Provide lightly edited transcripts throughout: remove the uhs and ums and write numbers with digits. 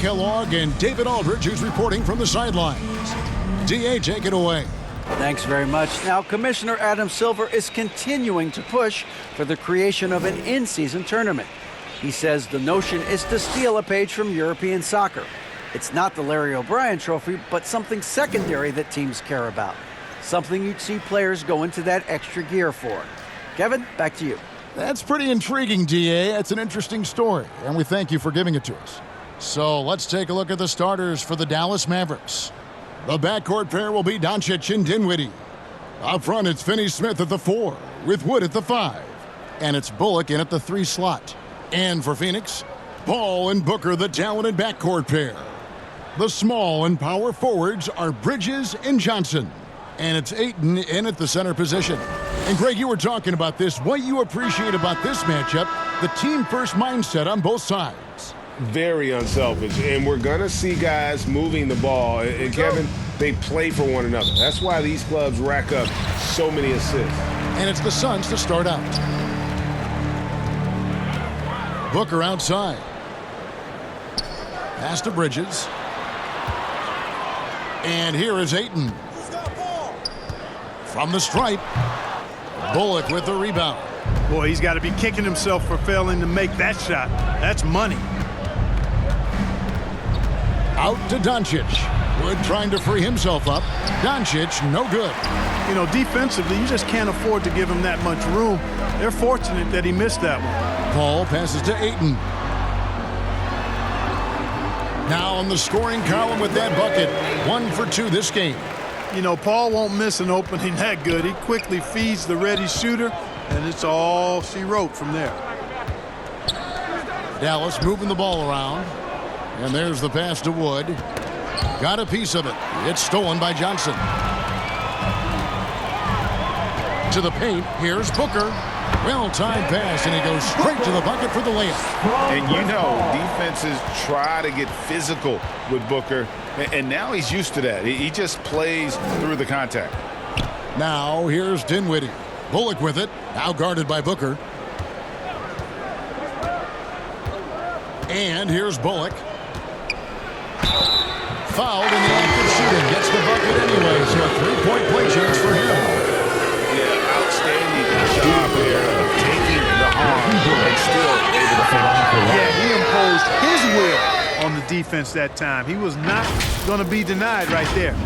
Kellogg and David Aldridge, who's reporting from the sidelines. DA, take it away. Thanks very much. Now, Commissioner Adam Silver is continuing to push for the creation of an in-season tournament. He says the notion is to steal a page from European soccer. It's not the Larry O'Brien Trophy, but something secondary that teams care about. Something you'd see players go into that extra gear for. Kevin, back to you. That's pretty intriguing, DA. It's an interesting story, and we thank you for giving it to us. So let's take a look at the starters for the Dallas Mavericks. The backcourt pair will be Doncic and Dinwiddie. Up front, it's Finney-Smith at the 4, with Wood at the 5. And it's Bullock in at the 3 slot. And for Phoenix, Paul and Booker, the talented backcourt pair. The small and power forwards are Bridges and Johnson. And it's Ayton in at the center position. And Greg, you were talking about this. What you appreciate about this matchup, the team-first mindset on both sides. Very unselfish, and we're going to see guys moving the ball. And Kevin, they play for one another. That's why these clubs rack up so many assists. And it's the Suns to start out. Booker outside. Pass to Bridges. And here is Ayton. From the stripe, Bullock with the rebound. Boy, he's got to be kicking himself for failing to make that shot. That's money. Out to Doncic. Wood trying to free himself up. Doncic, no good. You know, defensively, you just can't afford to give him that much room. They're fortunate that he missed that one. Paul passes to Ayton. Now on the scoring column with that bucket. 1 for 2 this game. You know, Paul won't miss an opening that good. He quickly feeds the ready shooter, and it's all she wrote from there. Dallas moving the ball around. And there's the pass to Wood. Got a piece of it. It's stolen by Johnson. To the paint. Here's Booker. Well-timed pass, and he goes straight to the bucket for the layup. And you know, defenses try to get physical with Booker, and now he's used to that. He just plays through the contact. Now here's Dinwiddie. Bullock with it. Now guarded by Booker. And here's Bullock. Fouled in the act of shooting. Gets the bucket anyway, so a 3-point play chance for him. Yeah, outstanding job there of taking the harm and still able to finish. Yeah, he imposed his will on the defense that time. He was not going to be denied right there.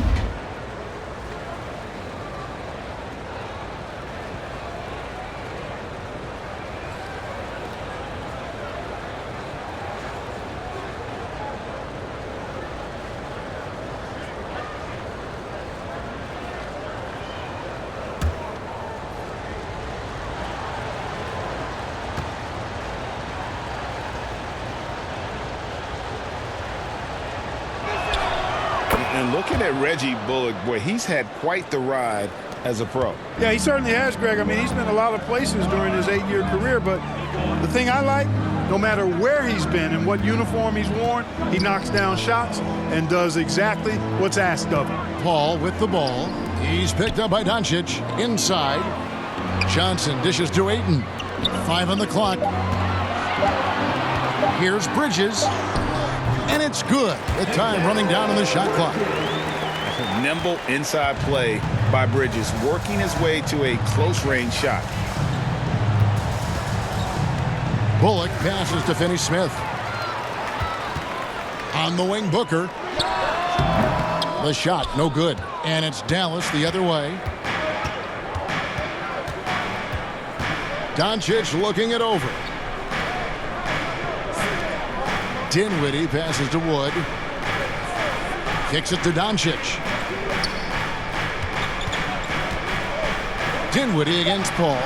And looking at Reggie Bullock, boy, he's had quite the ride as a pro. Yeah, he certainly has, Greg. I mean, he's been a lot of places during his 8-year career, but the thing I like, no matter where he's been and what uniform he's worn, he knocks down shots and does exactly what's asked of him. Paul with the ball. He's picked up by Doncic. Inside. Johnson dishes to Ayton. 5 on the clock. Here's Bridges. And it's good. The time running down on the shot clock. Nimble inside play by Bridges, working his way to a close-range shot. Bullock passes to Finney-Smith. On the wing, Booker. The shot, no good. And it's Dallas the other way. Doncic looking it over. Dinwiddie passes to Wood. Kicks it to Doncic. Dinwiddie against Paul.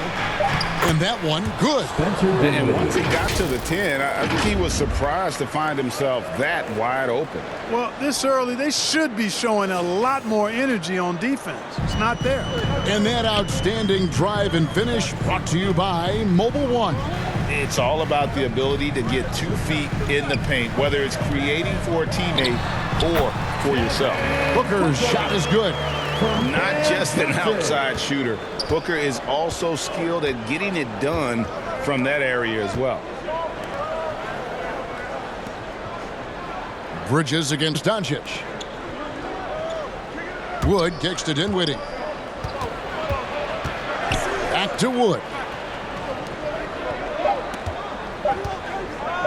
And that one, good. And once he got to the 10, I think he was surprised to find himself that wide open. Well, this early, they should be showing a lot more energy on defense. It's not there. And that outstanding drive and finish brought to you by Mobile One. It's all about the ability to get 2 feet in the paint, whether it's creating for a teammate or for yourself. Booker's shot is good. Not just an outside shooter. Booker is also skilled at getting it done from that area as well. Bridges against Doncic. Wood kicks to Dinwiddie. Back to Wood.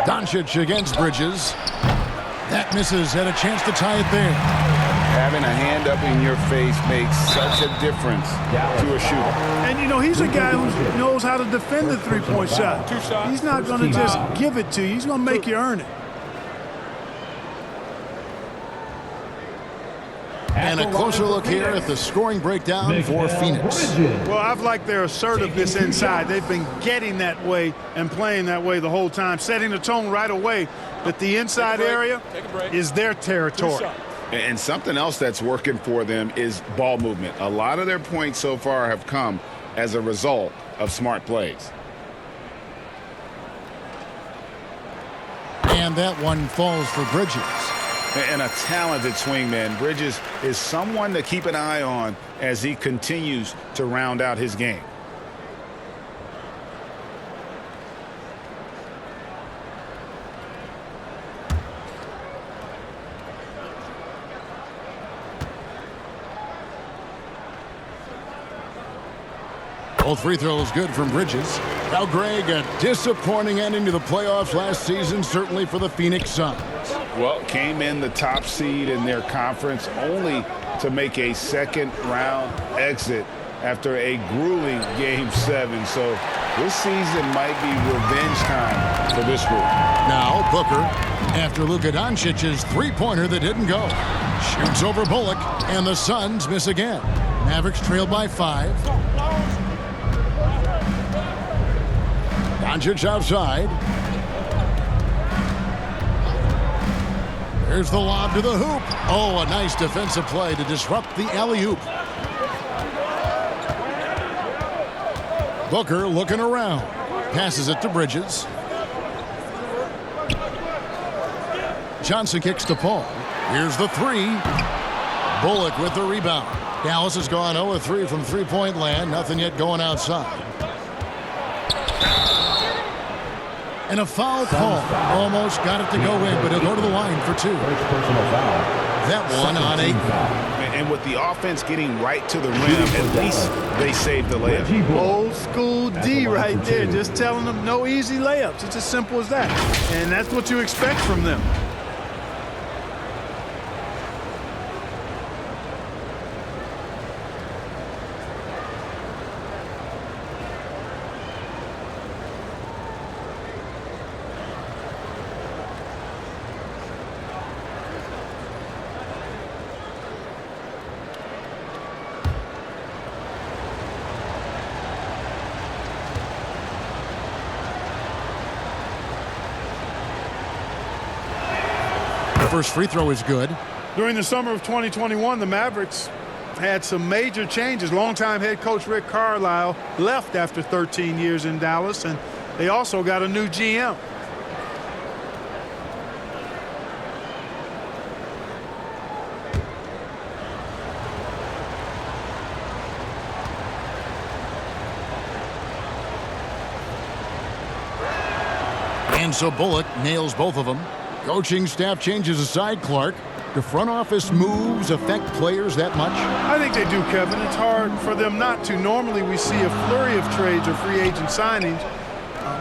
Doncic against Bridges. That misses. Had a chance to tie it there. Having a hand up in your face makes such a difference to a shooter. And, you know, he's a guy who knows how to defend the three-point shot. He's not going to just give it to you. He's going to make you earn it. And a closer look here at the scoring breakdown for Phoenix. Well, I've liked their assertiveness inside. They've been getting that way and playing that way the whole time, setting the tone right away that the inside area is their territory. And something else that's working for them is ball movement. A lot of their points so far have come as a result of smart plays. And that one falls for Bridges. And a talented swingman. Bridges is someone to keep an eye on as he continues to round out his game. Both free throws good from Bridges. Now, Greg, a disappointing ending to the playoffs last season, certainly for the Phoenix Suns. Well, came in the top seed in their conference only to make a second-round exit after a grueling Game 7. So this season might be revenge time for this group. Now, Booker, after Luka Doncic's three-pointer that didn't go, shoots over Bullock, and the Suns miss again. Mavericks trail by 5. Doncic outside. Here's the lob to the hoop. Oh, a nice defensive play to disrupt the alley-oop. Booker looking around. Passes it to Bridges. Johnson kicks to Paul. Here's the three. Bullock with the rebound. Dallas has gone 0-3 from three-point land. Nothing yet going outside. And a foul call. Almost got it to go in, but he'll go to the line for 2. That one on 8. And with the offense getting right to the rim, at least they saved the layup. Old school D right there, just telling them no easy layups. It's as simple as that. And that's what you expect from them. First free throw is good. During the summer of 2021, the Mavericks had some major changes. Longtime head coach Rick Carlisle left after 13 years in Dallas, and they also got a new GM. And so Bullock nails both of them. Coaching staff changes aside, Clark. Do front office moves affect players that much? I think they do, Kevin. It's hard for them not to. Normally we see a flurry of trades or free agent signings.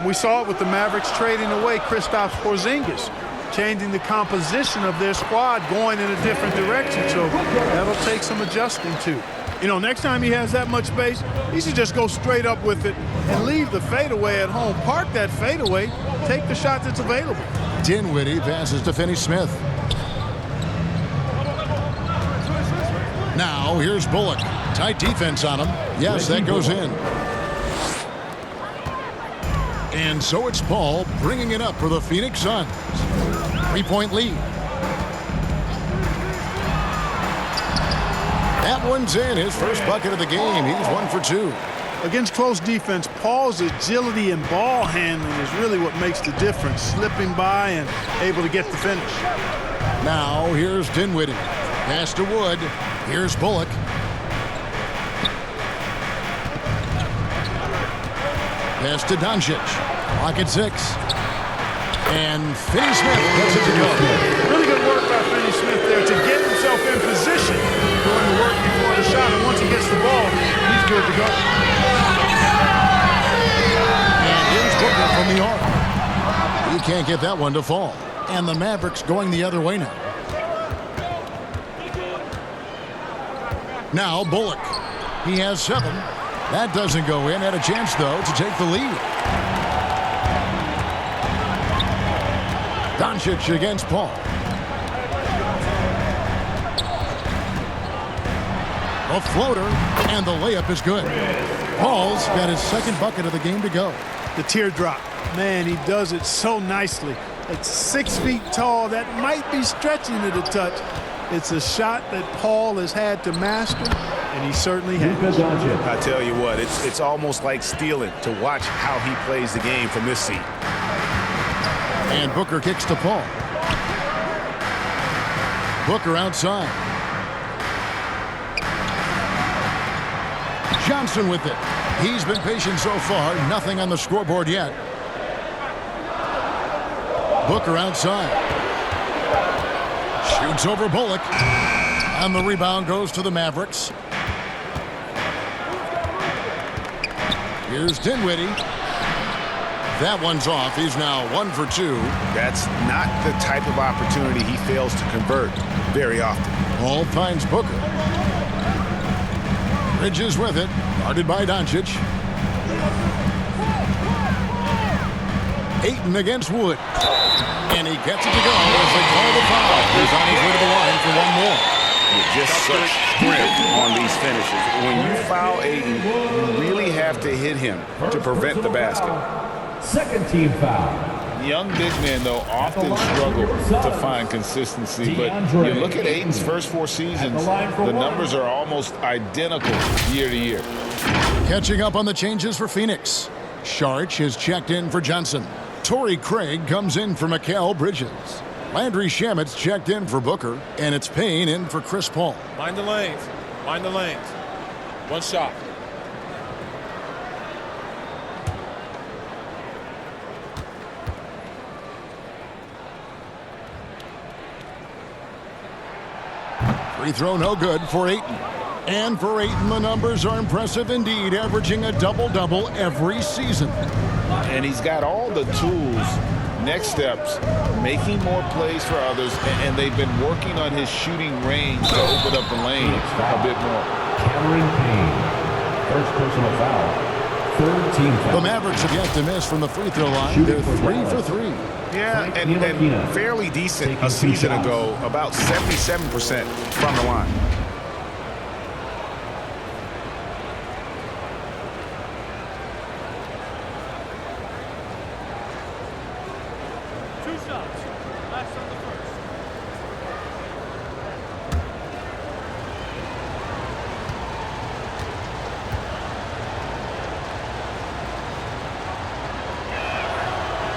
We saw it with the Mavericks trading away Kristaps Porzingis, changing the composition of their squad, going in a different direction. So that'll take some adjusting to. You know, next time he has that much space, he should just go straight up with it and leave the fadeaway at home. Park that fadeaway, take the shot that's available. Dinwiddie passes to Finney-Smith. Now, here's Bullock. Tight defense on him. Yes, that goes in. And so it's Paul bringing it up for the Phoenix Suns. 3-point lead. That one's in. His first bucket of the game. He's 1 for 2. Against close defense, Paul's agility and ball handling is really what makes the difference. Slipping by and able to get the finish. Now, here's Dinwiddie. Pass to Wood. Here's Bullock. Pass to Doncic. Clock at 6. And Finney-Smith gets it to go. Really good work Can't get that one to fall. And the Mavericks going the other way now. Now Bullock. He has 7. That doesn't go in. Had a chance, though, to take the lead. Doncic against Paul. A floater, and the layup is good. Paul's got his second bucket of the game to go. The teardrop. Man, he does it so nicely. At 6 feet tall, that might be stretching it a touch. It's a shot that Paul has had to master, and he certainly has. I tell you what, it's almost like stealing to watch how he plays the game from this seat. And Booker kicks to Paul. Booker outside. Johnson with it. He's been patient so far. Nothing on the scoreboard yet. Booker outside. Shoots over Bullock. And the rebound goes to the Mavericks. Here's Dinwiddie. That one's off. He's now 1 for 2. That's not the type of opportunity he fails to convert very often. Paul finds Booker. Bridges with it. Guarded by Doncic. Ayton against Wood. And he gets it to go as they call the foul. He's on his way to the line for one more. Just such strength on these finishes. When you foul Ayton, you really have to hit him to prevent the basket. Second team foul. Young big men, though, often struggle to find consistency. But you look at Ayton's first 4 seasons, the numbers are almost identical year to year. Catching up on the changes for Phoenix. Sharch is checked in for Johnson. Torrey Craig comes in for Mikal Bridges. Landry Shamet's checked in for Booker. And it's Payne in for Chris Paul. Mind the lanes. Mind the lanes. One shot. Free throw no good for Ayton. And for Ayton, the numbers are impressive indeed, averaging a double-double every season. And he's got all the tools. Next steps, making more plays for others, and they've been working on his shooting range to open up the lane a bit more. Cameron Payne. First personal foul. Third team foul. The Mavericks have yet to miss from the free throw line. They're 3 for 3. Yeah, and fairly decent a season ago, about 77% from the line.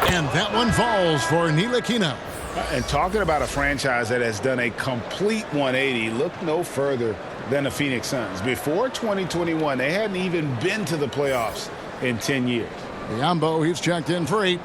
And that one falls for Ntilikina. And talking about a franchise that has done a complete 180, look no further than the Phoenix Suns. Before 2021, they hadn't even been to the playoffs in 10 years. Biyombo, he's checked in for 8.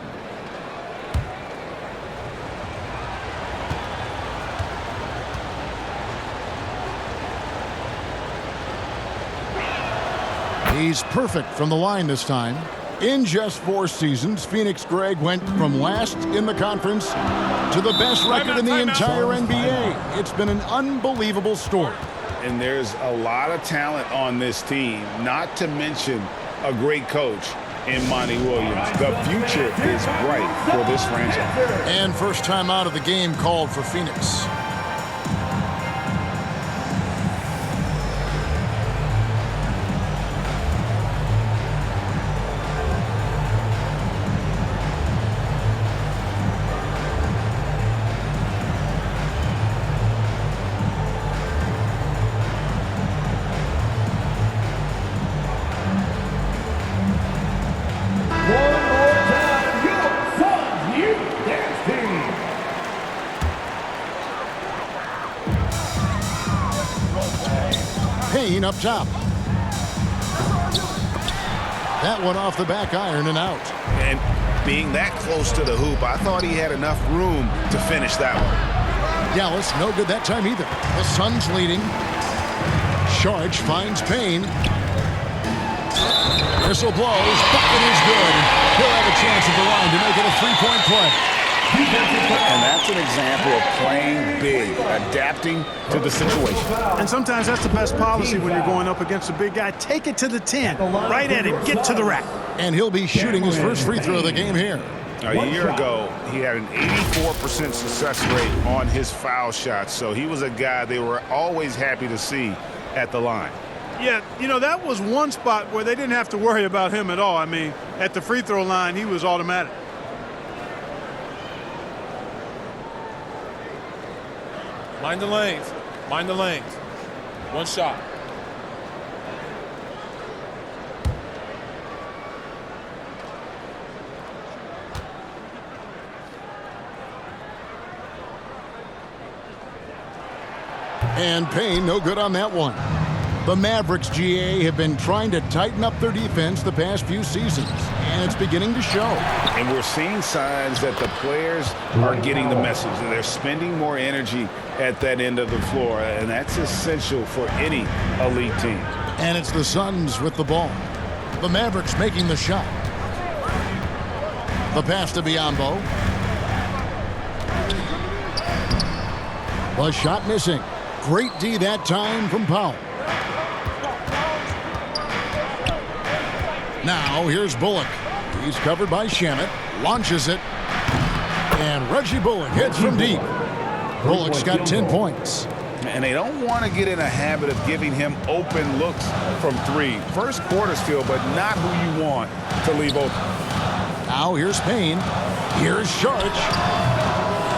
He's perfect from the line this time. In just 4 seasons, Phoenix Greg went from last in the conference to the best record in the entire NBA. It's been an unbelievable story. And there's a lot of talent on this team, not to mention a great coach in Monty Williams. The future is bright for this franchise. And first time out of the game called for Phoenix. Payne up top. That one off the back iron and out. And being that close to the hoop, I thought he had enough room to finish that one. Dallas no good that time either. The Suns leading. Sharch finds Payne. Whistle blows. Bucket is good. He'll have a chance at the line to make it a 3-point play. And that's an example of playing big, adapting to the situation. And sometimes that's the best policy when you're going up against a big guy. Take it to the 10, right at him, get to the rack. And he'll be shooting his first free throw of the game here. A year ago, he had an 84% success rate on his foul shots, so he was a guy they were always happy to see at the line. Yeah, you know, that was one spot where they didn't have to worry about him at all. I mean, at the free throw line, he was automatic. Mind the lanes. Mind the lanes. One shot. And Payne, no good on that one. The Mavericks, GA, have been trying to tighten up their defense the past few seasons, and it's beginning to show. And we're seeing signs that the players are getting the message. They're spending more energy at that end of the floor, and that's essential for any elite team. And it's the Suns with the ball. The Mavericks making the shot. The pass to Biyombo. The shot missing. Great D that time from Powell. Now here's Bullock. He's covered by Shamet. Launches it. And Reggie Bullock hits from deep. Bullock's got 10 points. And they don't want to get in a habit of giving him open looks from three. First quarter's feel, but not who you want to leave open. Now here's Payne. Here's Sharch.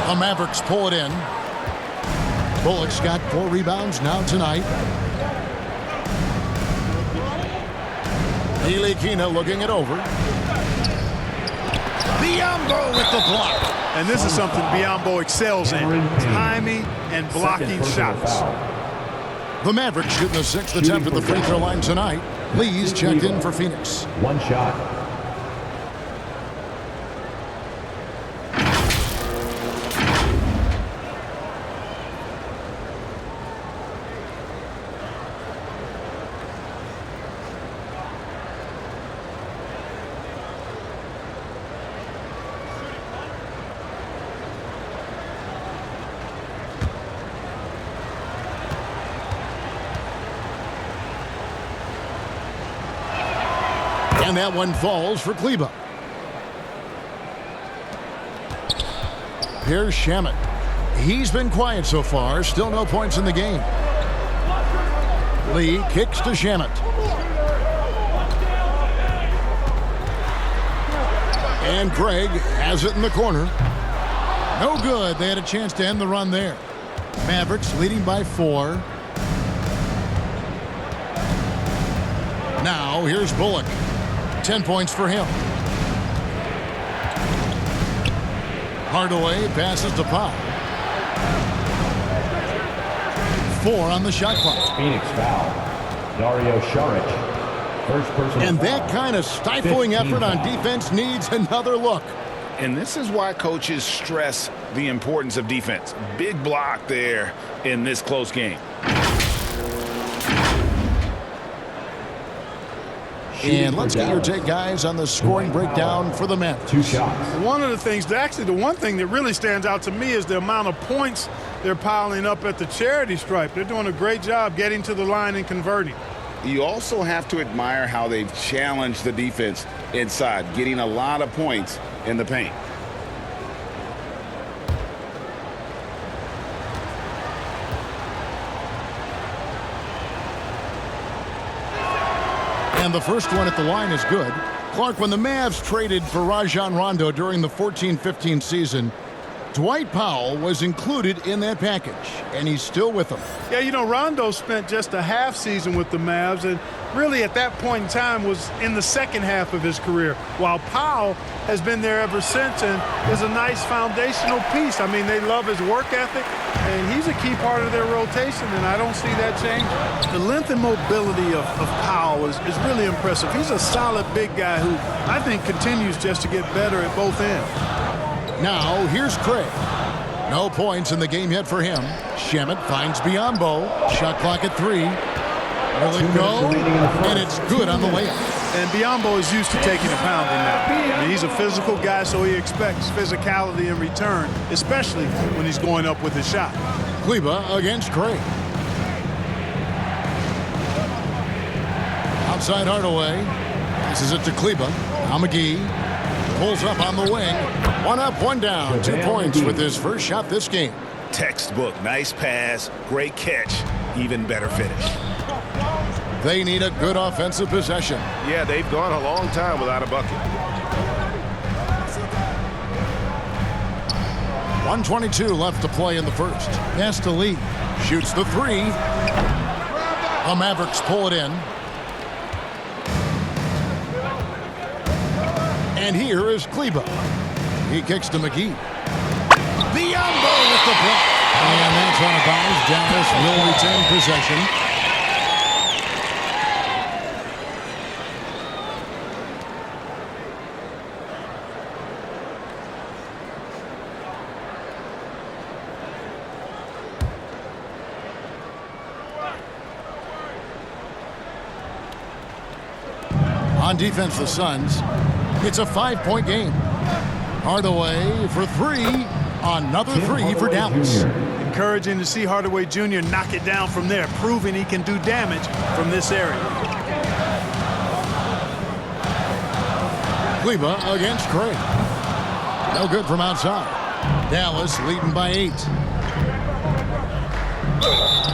The Mavericks pull it in. Bullock's got 4 rebounds now tonight. Ntilikina looking it over. Biyombo with the block. And this is something Biyombo excels in, timing and blocking shots. The Mavericks shooting the 6th attempt at the free throw line tonight. Lee's checked in for Phoenix. One shot. And that one falls for Kleba. Here's Shamet. He's been quiet so far. Still no points in the game. Lee kicks to Shamet. And Craig has it in the corner. No good. They had a chance to end the run there. Mavericks leading by 4. Now here's Bullock. 10 points for him. Hardaway passes to Powell. 4 on the shot clock. Phoenix foul. Dario Saric. First personal And foul. that kind of stifling 15 effort on foul. defense needs another look. And this is why coaches stress the importance of defense. Big block there in this close game. And let's get your take, guys, on the scoring breakdown for the Mavericks. 2 shots. One of the things, actually the one thing that really stands out to me is the amount of points they're piling up at the charity stripe. They're doing a great job getting to the line and converting. You also have to admire how they've challenged the defense inside, getting a lot of points in the paint. And the first one at the line is good. Clark, when the Mavs traded for Rajon Rondo during the 14-15 season, Dwight Powell was included in that package, and he's still with them. Yeah, you know, Rondo spent just a half season with the Mavs, and really at that point in time was in the second half of his career, while Powell has been there ever since and is a nice foundational piece. I mean, they love his work ethic, and he's a key part of their rotation, and I don't see that changing. The length and mobility of Powell is really impressive. He's a solid big guy who I think continues just to get better at both ends. Now, here's Craig. No points in the game yet for him. Shamet finds Biyombo. Shot clock at 3. Will it go? And it's good on the layup. And Biyombo is used to taking a pounding now. I mean, he's a physical guy, so he expects physicality in return, especially when he's going up with his shot. Kleba against Craig. Outside Hardaway. Passes it to Kleba. Now McGee pulls up on the wing. One up, one down. 2 points with his first shot this game. Textbook. Nice pass. Great catch. Even better finish. They need a good offensive possession. Yeah, they've gone a long time without a bucket. 1:22 left to play in the first. Pass to Lee. Shoots the three. The Mavericks pull it in. And here is Kleba. He kicks to McGee. Biyombo with the block. And that's on a bounce. Dallas will retain possession. On defense, the Suns. It's a 5-point game. Hardaway for three. Another three for Dallas. Encouraging to see Hardaway Jr. knock it down from there, proving he can do damage from this area. Kleba against Craig. No good from outside. Dallas leading by 8.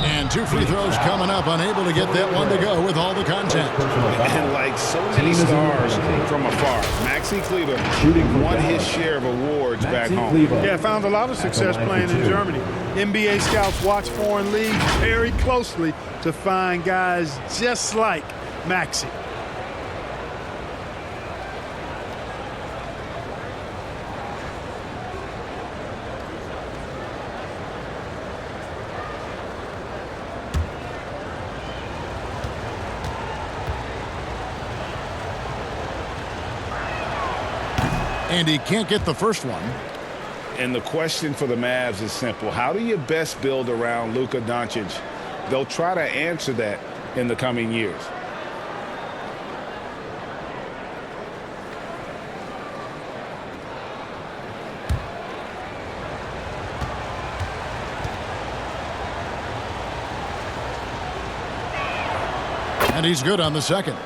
And 2 free throws coming up, unable to get that one to go with all the contact. And like so many stars from afar, Maxi Kleba won his share of awards back home. Yeah, found a lot of success playing in Germany. NBA scouts watch foreign leagues very closely to find guys just like Maxi. And he can't get the first one. And the question for the Mavs is simple. How do you best build around Luka Doncic? They'll try to answer that in the coming years. And he's good on the second.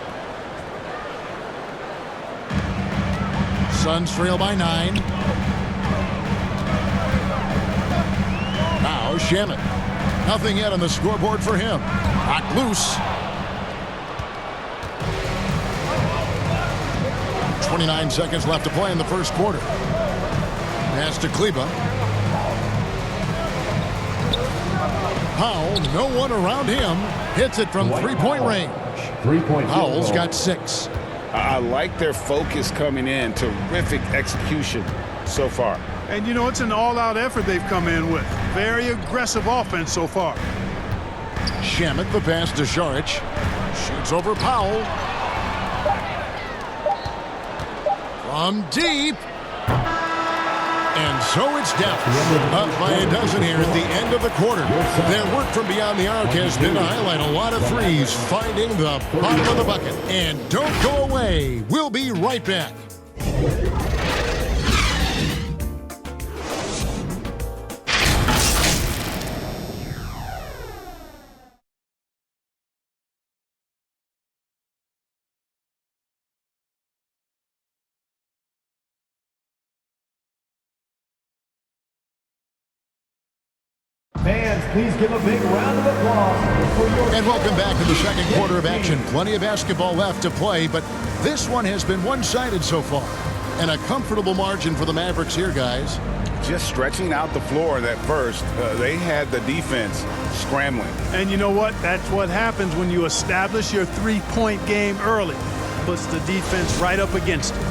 Suns trail by 9. Now Shamet. Nothing yet on the scoreboard for him. Knocked loose. 29 seconds left to play in the first quarter. Pass to Kleba. Powell, no one around him. Hits it from three-point range. Powell's got 6. I like their focus coming in. Terrific execution so far. And, you know, it's an all-out effort they've come in with. Very aggressive offense so far. Shamet, the pass to Šarić. Shoots over Powell. From deep. And so it's Dallas. Up by a dozen here at the end of the quarter. Their work from beyond the arc has been to highlight a lot of threes, finding the bottom of the bucket. And don't go away. We'll be right back. Fans, please give a big round of applause for your... And welcome back to the second quarter of action. Plenty of basketball left to play, but this one has been one-sided so far. And a comfortable margin for the Mavericks here, guys. Just stretching out the floor that first, they had the defense scrambling. And you know what? That's what happens when you establish your three-point game early. Puts the defense right up against it.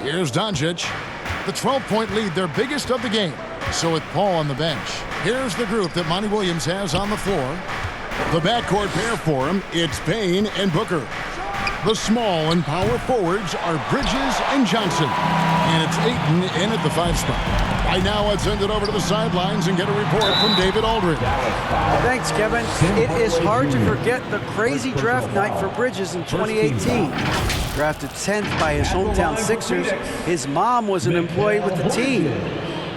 Here's Doncic. The 12-point lead, their biggest of the game. So with Paul on the bench, here's the group that Monty Williams has on the floor. The backcourt pair for him, it's Payne and Booker. The small and power forwards are Bridges and Johnson. And it's Ayton in at the 5 spot. Right now, let's send it over to the sidelines and get a report from David Aldridge. Thanks, Kevin. It is hard to forget the crazy draft night for Bridges in 2018. Drafted 10th by his hometown Sixers, his mom was an employee with the team.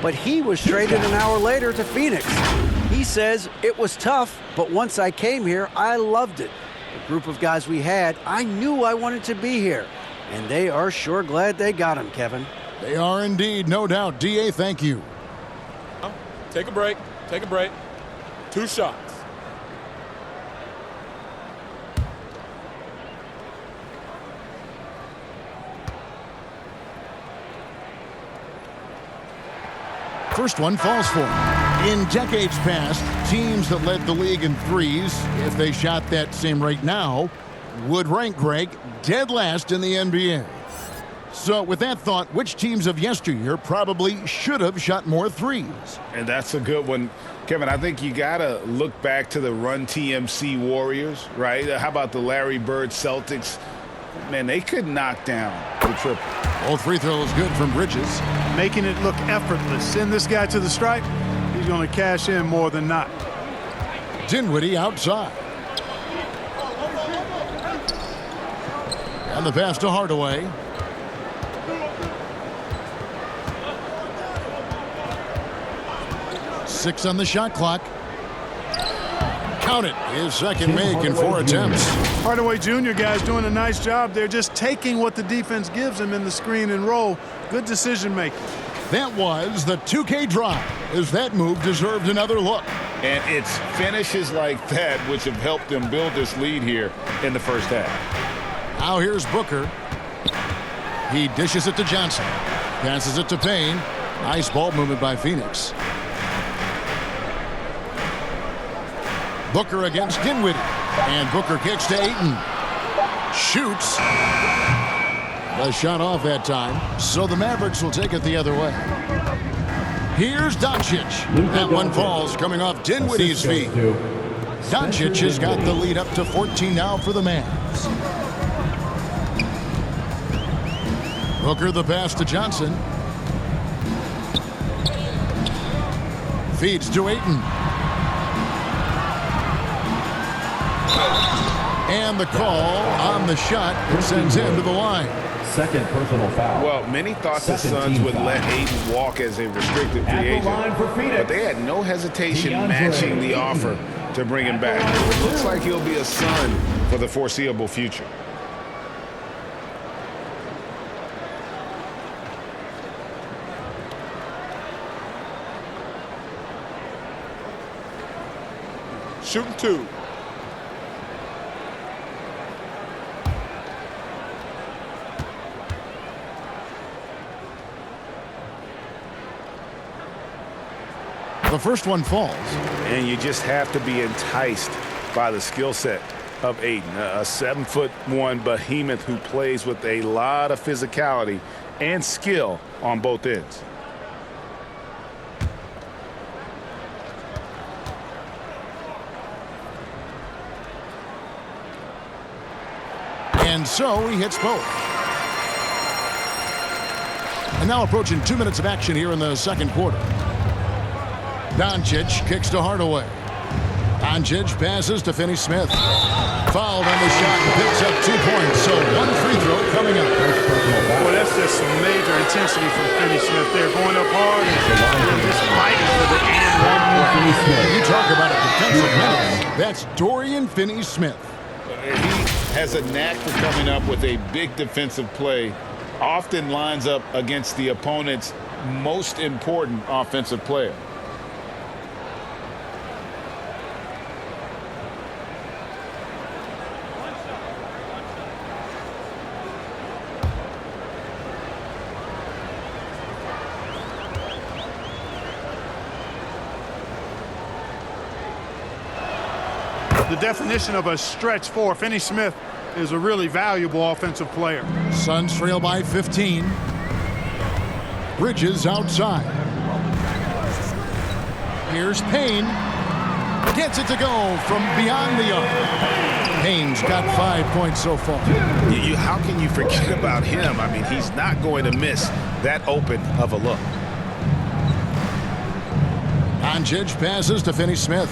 But he was traded an hour later to Phoenix. He says, it was tough, but once I came here, I loved it. The group of guys we had, I knew I wanted to be here. And they are sure glad they got him, Kevin. They are indeed, no doubt. D.A., thank you. Take a break. Take a break. 2 shots. First one falls for him. In decades past, teams that led the league in threes, if they shot that same rate now, would rank, Greg, dead last in the NBA. So with that thought, which teams of yesteryear probably should have shot more threes? And that's a good one. Kevin, I think you got to look back to the Run TMC Warriors, right? How about the Larry Bird Celtics? Man, they could knock down the triple. Both free throws good from Bridges. Making it look effortless. Send this guy to the stripe. He's going to cash in more than not. Dinwiddie outside. And the pass to Hardaway. Six on the shot clock. Count it. His second make in 4 attempts. Hardaway Jr. guys doing a nice job. They're just taking what the defense gives them in the screen and roll. Good decision making. That was the 2K drive, as that move deserved another look. And it's finishes like that which have helped them build this lead here in the first half. Now here's Booker. He dishes it to Johnson. Passes it to Payne. Nice ball movement by Phoenix. Booker against Dinwiddie. And Booker kicks to Ayton. Shoots. The shot off that time. So the Mavericks will take it the other way. Here's Doncic. That one falls coming off Dinwiddie's feet. Doncic has got the lead up to 14 now for the Mavs. Booker the pass to Johnson. Feeds to Ayton. And the call on the shot sends him to the line. Second personal foul. Well, many thought the Suns would let Ayton walk as a restricted free agent, but they had no hesitation matching the offer to bring him back. Looks like he'll be a Sun for the foreseeable future. Shooting 2. The first one falls. And you just have to be enticed by the skill set of Ayton, a 7'1" behemoth who plays with a lot of physicality and skill on both ends. And so he hits both. And now approaching 2 minutes of action here in the second quarter. Doncic kicks to Hardaway. Doncic passes to Finney-Smith. Fouled on the shot and picks up 2 points. So one free throw coming up. Boy, that's just some major intensity from Finney-Smith. They're going up hard and just fighting for the and one. You talk about a defensive menace. That's Dorian Finney-Smith. He has a knack for coming up with a big defensive play. Often lines up against the opponent's most important offensive player. The definition of a stretch 4. Finney-Smith is a really valuable offensive player. Suns trail by 15. Bridges outside. Here's Payne. Gets it to go from beyond the arc. Payne's got 5 points so far. How can you forget about him? I mean, he's not going to miss that open of a look. Doncic passes to Finney Smith.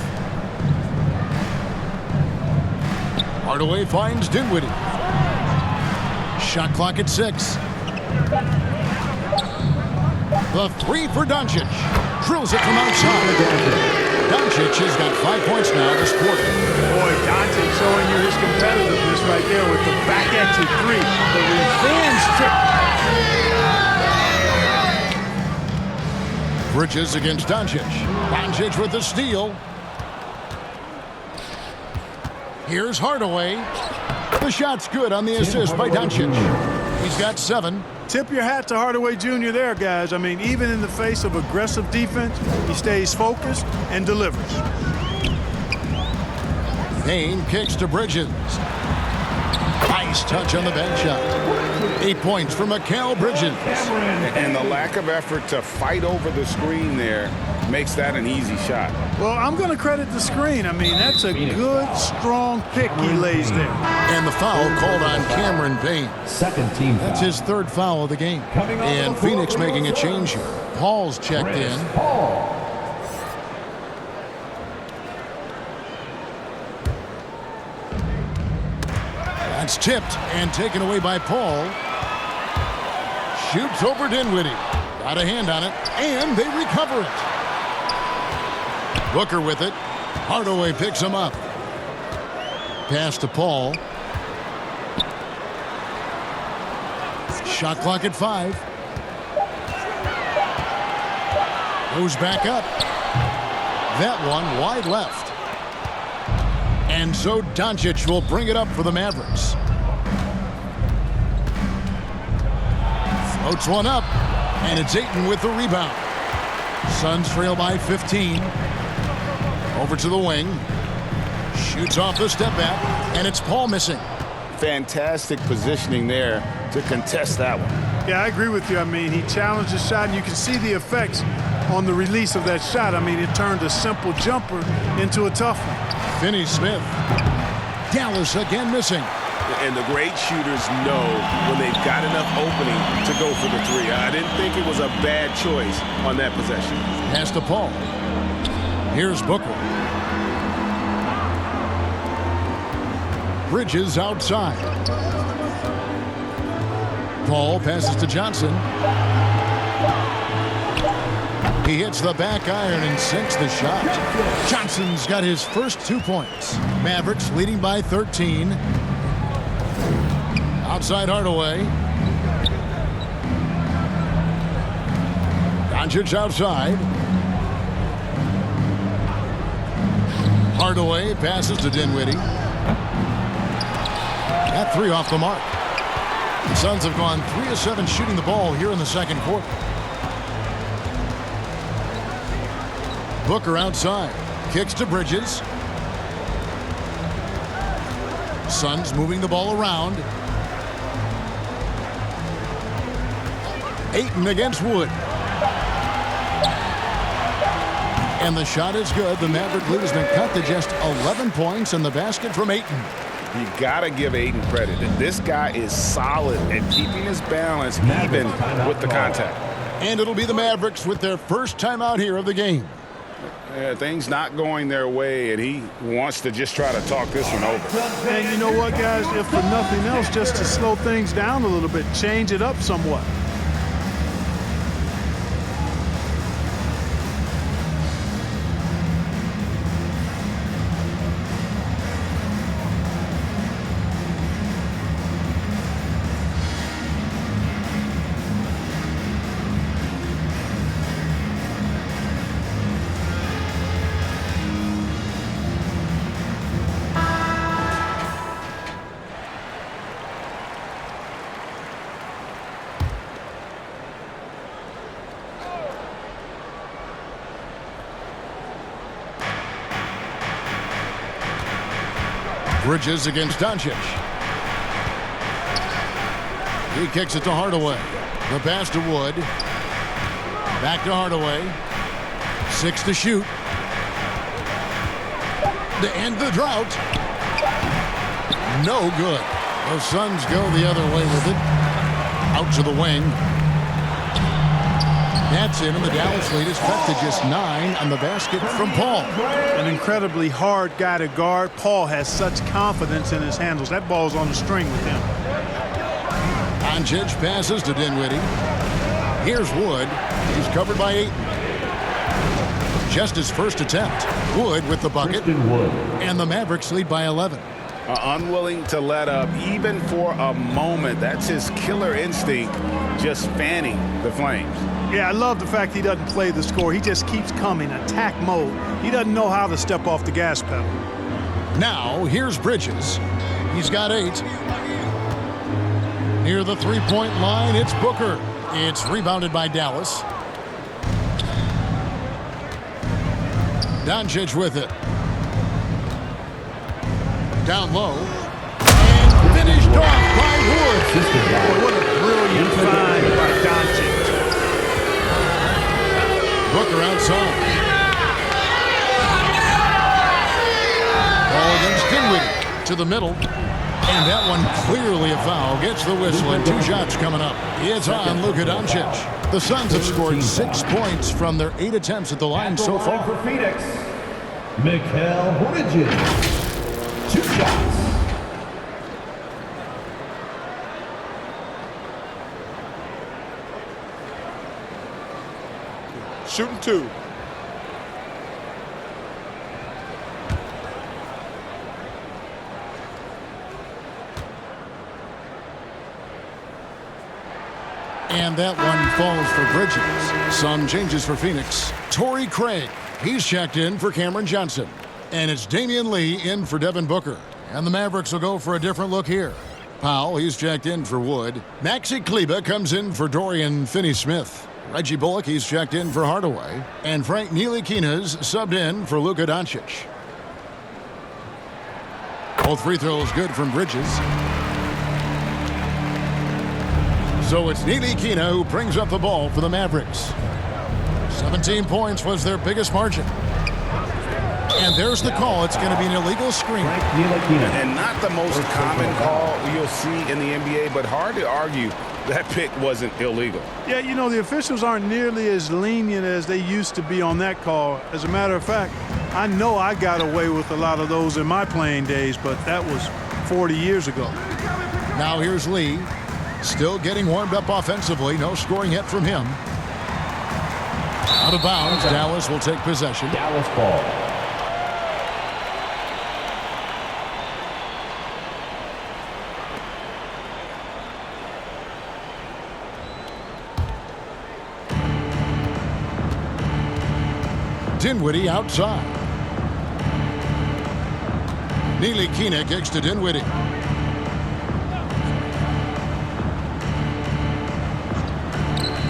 Hardaway finds Dinwiddie. Shot clock at 6. The 3 for Doncic. Drills it from outside. Doncic has got 5 points now this quarter. Boy, Doncic showing you his competitiveness right there with the back exit 3. The revenge trip. Bridges against Doncic. Doncic with the steal. Here's Hardaway. The shot's good on the assist by Doncic. He's got 7. Tip your hat to Hardaway Jr. there, guys. I mean, even in the face of aggressive defense, he stays focused and delivers. Payne kicks to Bridges. Nice touch on the bank shot. 8 points for Mikal Bridges. And the lack of effort to fight over the screen there makes that an easy shot. Well, I'm going to credit the screen. I mean, that's a good, strong pick he lays there. And the foul called on Cameron Payne. Second team foul. That's his 3rd foul of the game. And Phoenix making a change here. Paul's checked in. That's tipped and taken away by Paul. Shoots over Dinwiddie. Got a hand on it, and they recover it. Booker with it. Hardaway picks him up. Pass to Paul. Shot clock at 5. Goes back up. That one wide left. And so Doncic will bring it up for the Mavericks. Floats one up, and it's Ayton with the rebound. Suns trail by 15. Over to the wing. Shoots off the step back, and it's Paul missing. Fantastic positioning there to contest that one. Yeah, I agree with you. I mean, he challenged the shot, and you can see the effects on the release of that shot. I mean, it turned a simple jumper into a tough one. Finney Smith. Dallas again missing. And the great shooters know when they've got enough opening to go for the 3. I didn't think it was a bad choice on that possession. Pass to Paul. Here's Booker. Bridges outside. Paul passes to Johnson. He hits the back iron and sinks the shot. Johnson's got his first 2 points. Mavericks leading by 13. Outside Hardaway. Doncic outside. Hardaway passes to Dinwiddie. That 3 off the mark. The Suns have gone 3 of 7 shooting the ball here in the second quarter. Booker outside. Kicks to Bridges. Suns moving the ball around. Ayton against Wood. And the shot is good. The Maverick lead has been cut to just 11 points in the basket from Ayton. You got to give Ayton credit. This guy is solid at keeping his balance even with the contact. And it'll be the Mavericks with their first timeout here of the game. Things not going their way, and he wants to just try to talk this one over. And you know what, guys? If for nothing else, just to slow things down a little bit, change it up somewhat. Bridges against Doncic. He kicks it to Hardaway. The pass to Wood. Back to Hardaway. 6 to shoot. To end the drought. No good. The Suns go the other way with it. Out to the wing. That's in, and the Dallas lead is cut to just 9 on the basket from Paul. An incredibly hard guy to guard. Paul has such confidence in his handles. That ball's on the string with him. Doncic passes to Dinwiddie. Here's Wood. He's covered by Ayton. Just his first attempt. Wood with the bucket. And the Mavericks lead by 11. Unwilling to let up even for a moment. That's his killer instinct, just fanning the Flames. Yeah, I love the fact he doesn't play the score. He just keeps coming, attack mode. He doesn't know how to step off the gas pedal. Now, here's Bridges. He's got 8. Near the three-point line, it's Booker. It's rebounded by Dallas. Doncic with it. Down low. And finished off by Wood. Boy, what a brilliant find by Doncic. Booker outside. Ball against Dinwiddie to the middle. And that one clearly a foul. Gets the whistle and 2 shots coming up. It's on Luka Doncic. The Suns have scored 6 points from their 8 attempts at the line so far. For Phoenix, Mikal Bridges. 2 shots. Shooting 2. And that one falls for Bridges. Some changes for Phoenix. Torrey Craig. He's checked in for Cameron Johnson. And it's Damian Lee in for Devin Booker. And the Mavericks will go for a different look here. Powell, he's checked in for Wood. Maxi Kleber comes in for Dorian Finney-Smith. Reggie Bullock, he's checked in for Hardaway. And Frank Ntilikina's subbed in for Luka Doncic. Both free throws good from Bridges. So it's Ntilikina who brings up the ball for the Mavericks. 17 points was their biggest margin. And there's the call. It's going to be an illegal screen. And not the most common call you'll see in the NBA, but hard to argue that pick wasn't illegal. Yeah, you know, the officials aren't nearly as lenient as they used to be on that call. As a matter of fact, I know I got away with a lot of those in my playing days, but that was 40 years ago. Now here's Lee. Still getting warmed up offensively. No scoring yet from him. Out of bounds. Dallas will take possession. Dallas ball. Dinwiddie outside. Ntilikina kicks to Dinwiddie.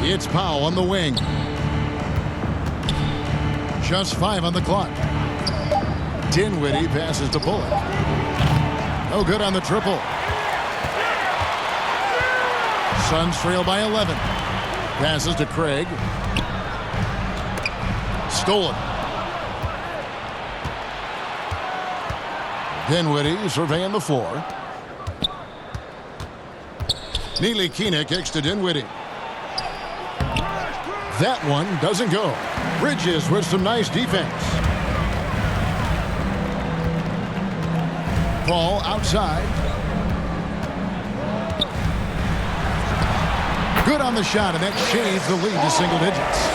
It's Powell on the wing. Just 5 on the clock. Dinwiddie passes to Bullock. No good on the triple. Suns trail by 11. Passes to Craig. Stolen. Dinwiddie surveying the floor. Ntilikina kicks to Dinwiddie. That one doesn't go. Bridges with some nice defense. Ball outside. Good on the shot, and that shaves the lead to single digits.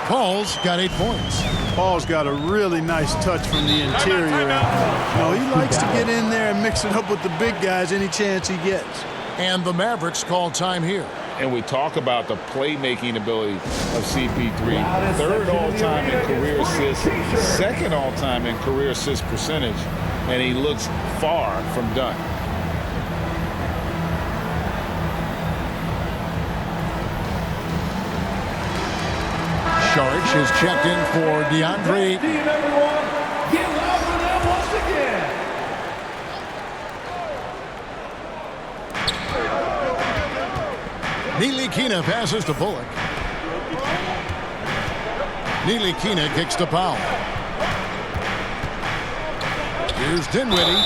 Paul's got 8 points. Paul's got a really nice touch from the interior. You know, he likes to get in there and mix it up with the big guys any chance he gets. And the Mavericks call time here. And we talk about the playmaking ability of CP3. Third all-time in career assists, second all-time in career assist percentage, and he looks far from done. Sharch is checked in for DeAndre. Get loud for them once again. Ntilikina passes to Bullock. Ntilikina kicks to Powell. Here's Dinwiddie.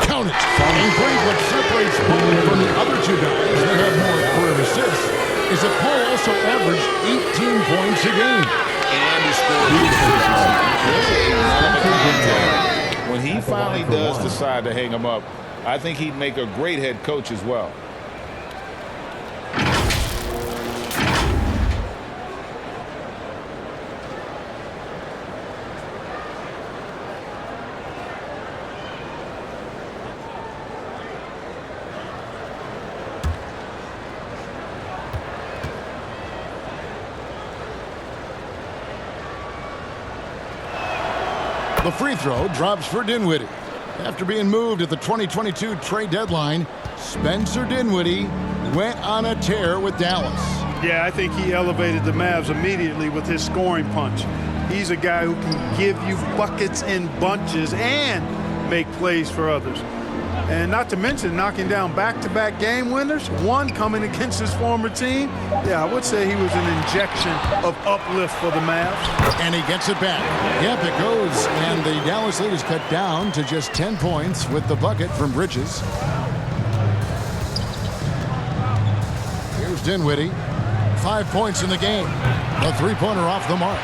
Count it. And Cleveland separates Paul from the other 2 guys that have more career assists. is that Paul also averaged 18 points a game. And he scored with efficiency. Really a one-of-a-kind player. When he finally does decide to hang him up, I think he'd make a great head coach as well. The free throw drops for Dinwiddie. After being moved at the 2022 trade deadline, Spencer Dinwiddie went on a tear with Dallas. Yeah, I think he elevated the Mavs immediately with his scoring punch. He's a guy who can give you buckets in bunches and make plays for others. And not to mention knocking down back-to-back game winners, one coming against his former team. Yeah, I would say he was an injection of uplift for the Mavs. And he gets it back. Yep, it goes. And the Dallas lead is cut down to just 10 points with the bucket from Bridges. Here's Dinwiddie. 5 points in the game. A three-pointer off the mark.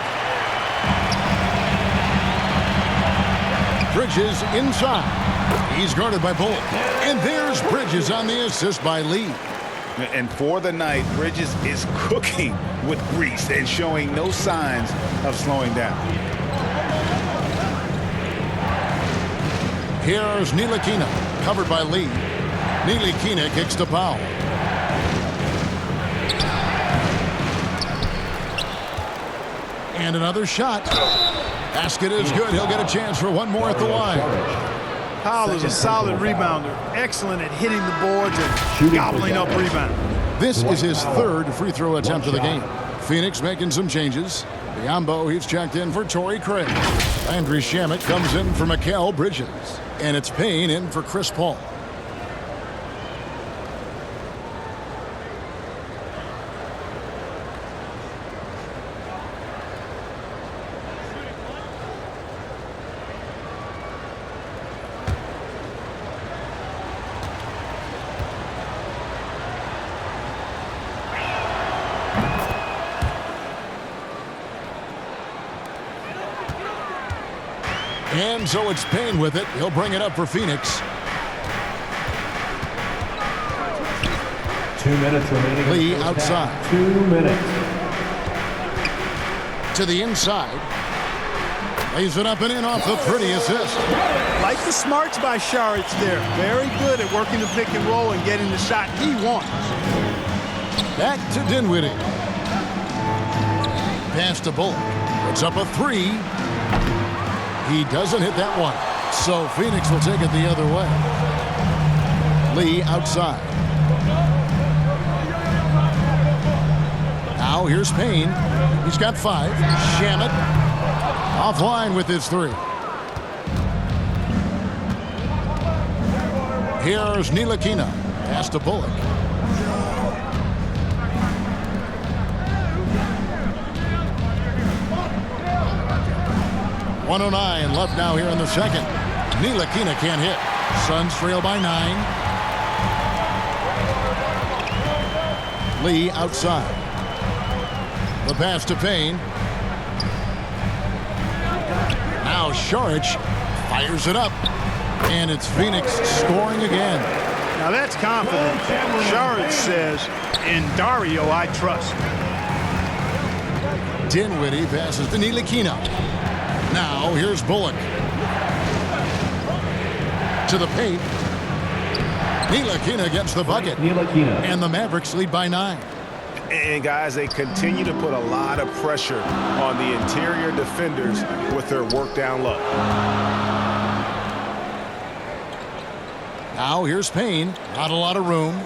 Bridges inside. He's guarded by Bullock. And there's Bridges on the assist by Lee. And for the night, Bridges is cooking with grease and showing no signs of slowing down. Here's Ntilikina, covered by Lee. Ntilikina kicks the foul. And another shot. Basket is good. He'll get a chance for one more at the line. Powell is a solid rebounder, excellent at hitting the boards and gobbling up rebounds. This is his third free throw attempt of the game. Phoenix making some changes. Biombo, he's checked in for Torrey Craig. Landry Shamet comes in for Mikal Bridges. And it's Payne in for Chris Paul. And so it's Payne with it. He'll bring it up for Phoenix. 2 minutes remaining. Lee outside. 2 minutes. To the inside. Lays it up and in off the pretty assist. Like the smarts by Saric there. Very good at working the pick and roll and getting the shot he wants. Back to Dinwiddie. Pass to Bullock. Puts up a three. He doesn't hit that one. So Phoenix will take it the other way. Lee outside. Now here's Payne. He's got 5. Shamet offline with his 3. Here's Ntilikina. Pass to Bullock. .109 left now here in the second. Ntilikina can't hit. Suns trail by 9. Lee outside. The pass to Payne. Now Saric fires it up. And it's Phoenix scoring again. Now that's confident. Saric says, in Dario I trust. Dinwiddie passes to Ntilikina. Now here's Bullock. To the paint. Ntilikina gets the bucket. Ntilikina. And the Mavericks lead by 9. And guys, they continue to put a lot of pressure on the interior defenders with their work down low. Now here's Payne. Not a lot of room.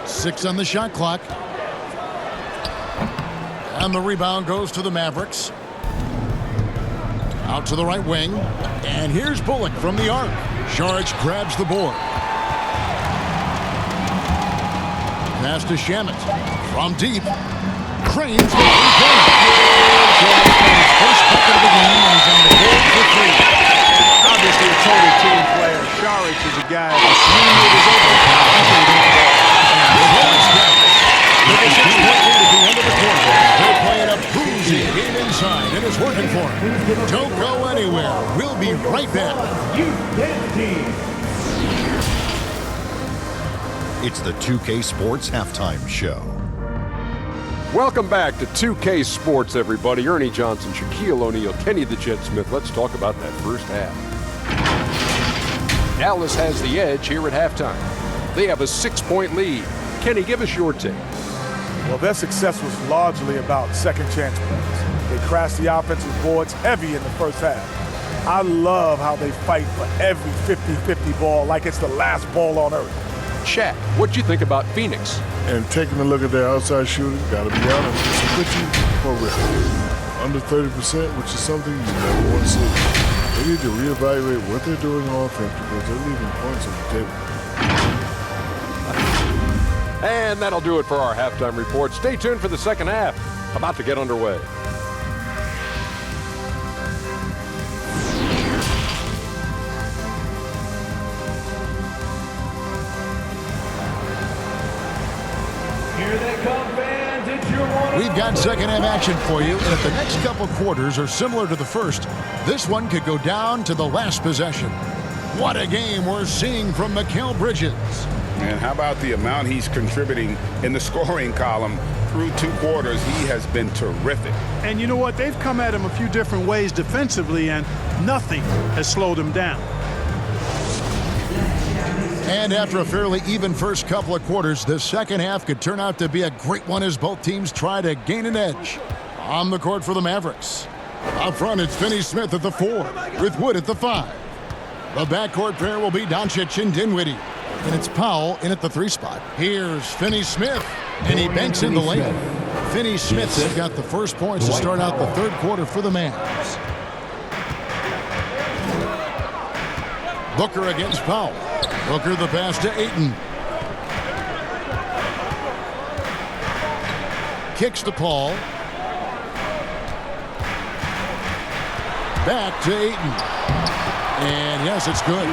6 on the shot clock. And the rebound goes to the Mavericks. Out to the right wing. And here's Bullock from the arc. Saric grabs the board. Pass to Shamet. From deep. Cranes the three-pointer. First bucket of the game, and he's on the board for 3. Obviously a total team player. Saric is a guy whose teammate is open. He can a 6-point lead at the end of the quarter. They're playing a boozy game inside, and it's working for them. Don't go anywhere. We'll be right back. It's the 2K Sports Halftime Show. Welcome back to 2K Sports, everybody. Ernie Johnson, Shaquille O'Neal, Kenny the Jet Smith. Let's talk about that first half. Dallas has the edge here at halftime. They have a 6-point lead. Kenny, give us your take. Well, their success was largely about second chance plays. They crashed the offensive boards heavy in the first half. I love how they fight for every 50-50 ball like it's the last ball on earth. Shaq, what you think about Phoenix? And taking a look at their outside shooting, gotta be honest, it's pretty horrific. Under 30%, which is something you never want to see. They need to reevaluate what they're doing on offense because they're leaving points on the table. And that'll do it for our halftime report. Stay tuned for the second half. About to get underway. Here they come, fans. It's your one. We've got second half action for you, and if the next couple quarters are similar to the first, this one could go down to the last possession. What a game we're seeing from Mikal Bridges. And how about the amount he's contributing in the scoring column through 2 quarters? He has been terrific. And you know what? They've come at him a few different ways defensively, and nothing has slowed him down. And after a fairly even first couple of quarters, the second half could turn out to be a great one as both teams try to gain an edge. On the court for the Mavericks. Up front, it's Finney Smith at the 4, with Wood at the 5. The backcourt pair will be Doncic and Dinwiddie. And it's Powell in at the 3 spot. Here's Finney Smith, and he banks in the lane. Finney Smith's got the first points to start out the third quarter for the Mavs. Booker against Powell. Booker the pass to Ayton. Kicks to Paul. Back to Ayton. And yes, it's good.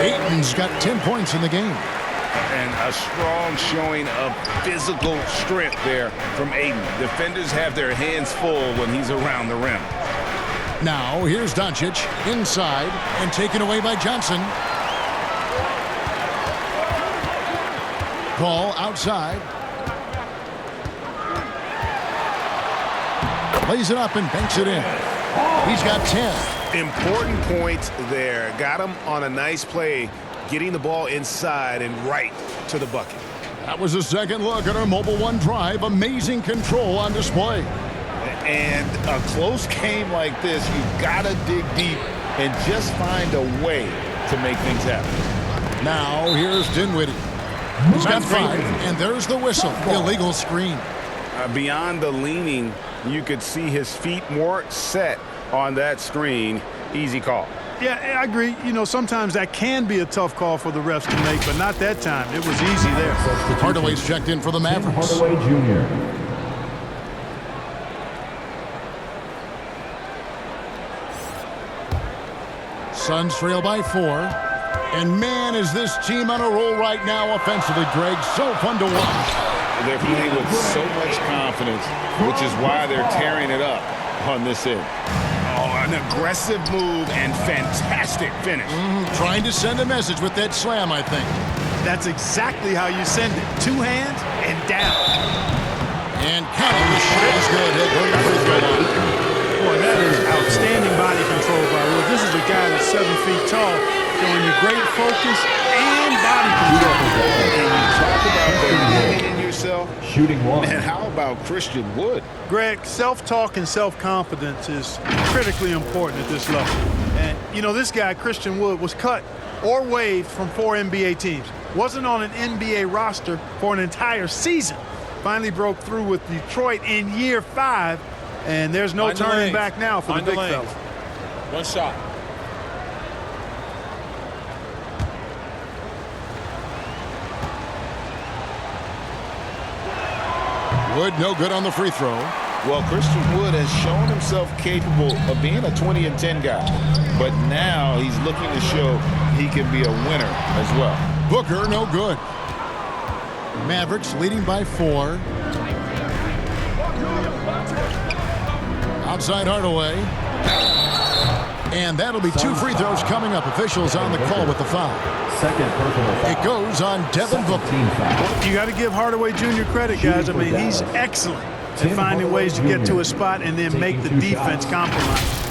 Ayton's got 10 points in the game. And a strong showing of physical strength there from Ayton. Defenders have their hands full when he's around the rim. Now, here's Doncic inside and taken away by Johnson. Paul outside. Lays it up and banks it in. He's got 10. Important points there. Got him on a nice play, getting the ball inside and right to the bucket. That was a second look at our Mobile One drive. Amazing control on display. And a close game like this, you've got to dig deep and just find a way to make things happen. Now, here's Dinwiddie. He's got 5, and there's the whistle. Illegal screen. Beyond the leaning, you could see his feet more set on that screen. Easy call. Yeah, I agree. You know, sometimes that can be a tough call for the refs to make, but not that time. It was easy there. Hardaway's checked in for the Mavericks. Hardaway Jr. Suns trail by 4. And man, is this team on a roll right now offensively, Greg. So fun to watch. They're playing with so much confidence, which is why they're tearing it up on this end. Oh, an aggressive move and fantastic finish. Trying to send a message with that slam, I think. That's exactly how you send it. 2 hands and down. And counting the shot is good. Boy, that is outstanding body control by Wood. This is a guy that's 7 feet tall, showing you great focus and body control. And you talk about believing in yourself. Shooting 1. And how about Christian Wood? Greg, self-talk and self-confidence is critically important at this level. And, you know, this guy, Christian Wood, was cut or waived from 4 NBA teams. Wasn't on an NBA roster for an entire season. Finally broke through with Detroit in year 5. And there's no turning back now for the big fella. One shot. Wood no good on the free throw. Well, Christian Wood has shown himself capable of being a 20-10 guy. But now he's looking to show he can be a winner as well. Booker no good. Mavericks leading by 4. Outside Hardaway. And that'll be 2 free throws coming up. Officials on the call with the foul. Second personal foul. It goes on Devin Booker. You got to give Hardaway Jr. credit, guys. I mean, he's excellent at finding ways to get to a spot and then make the defense compromise.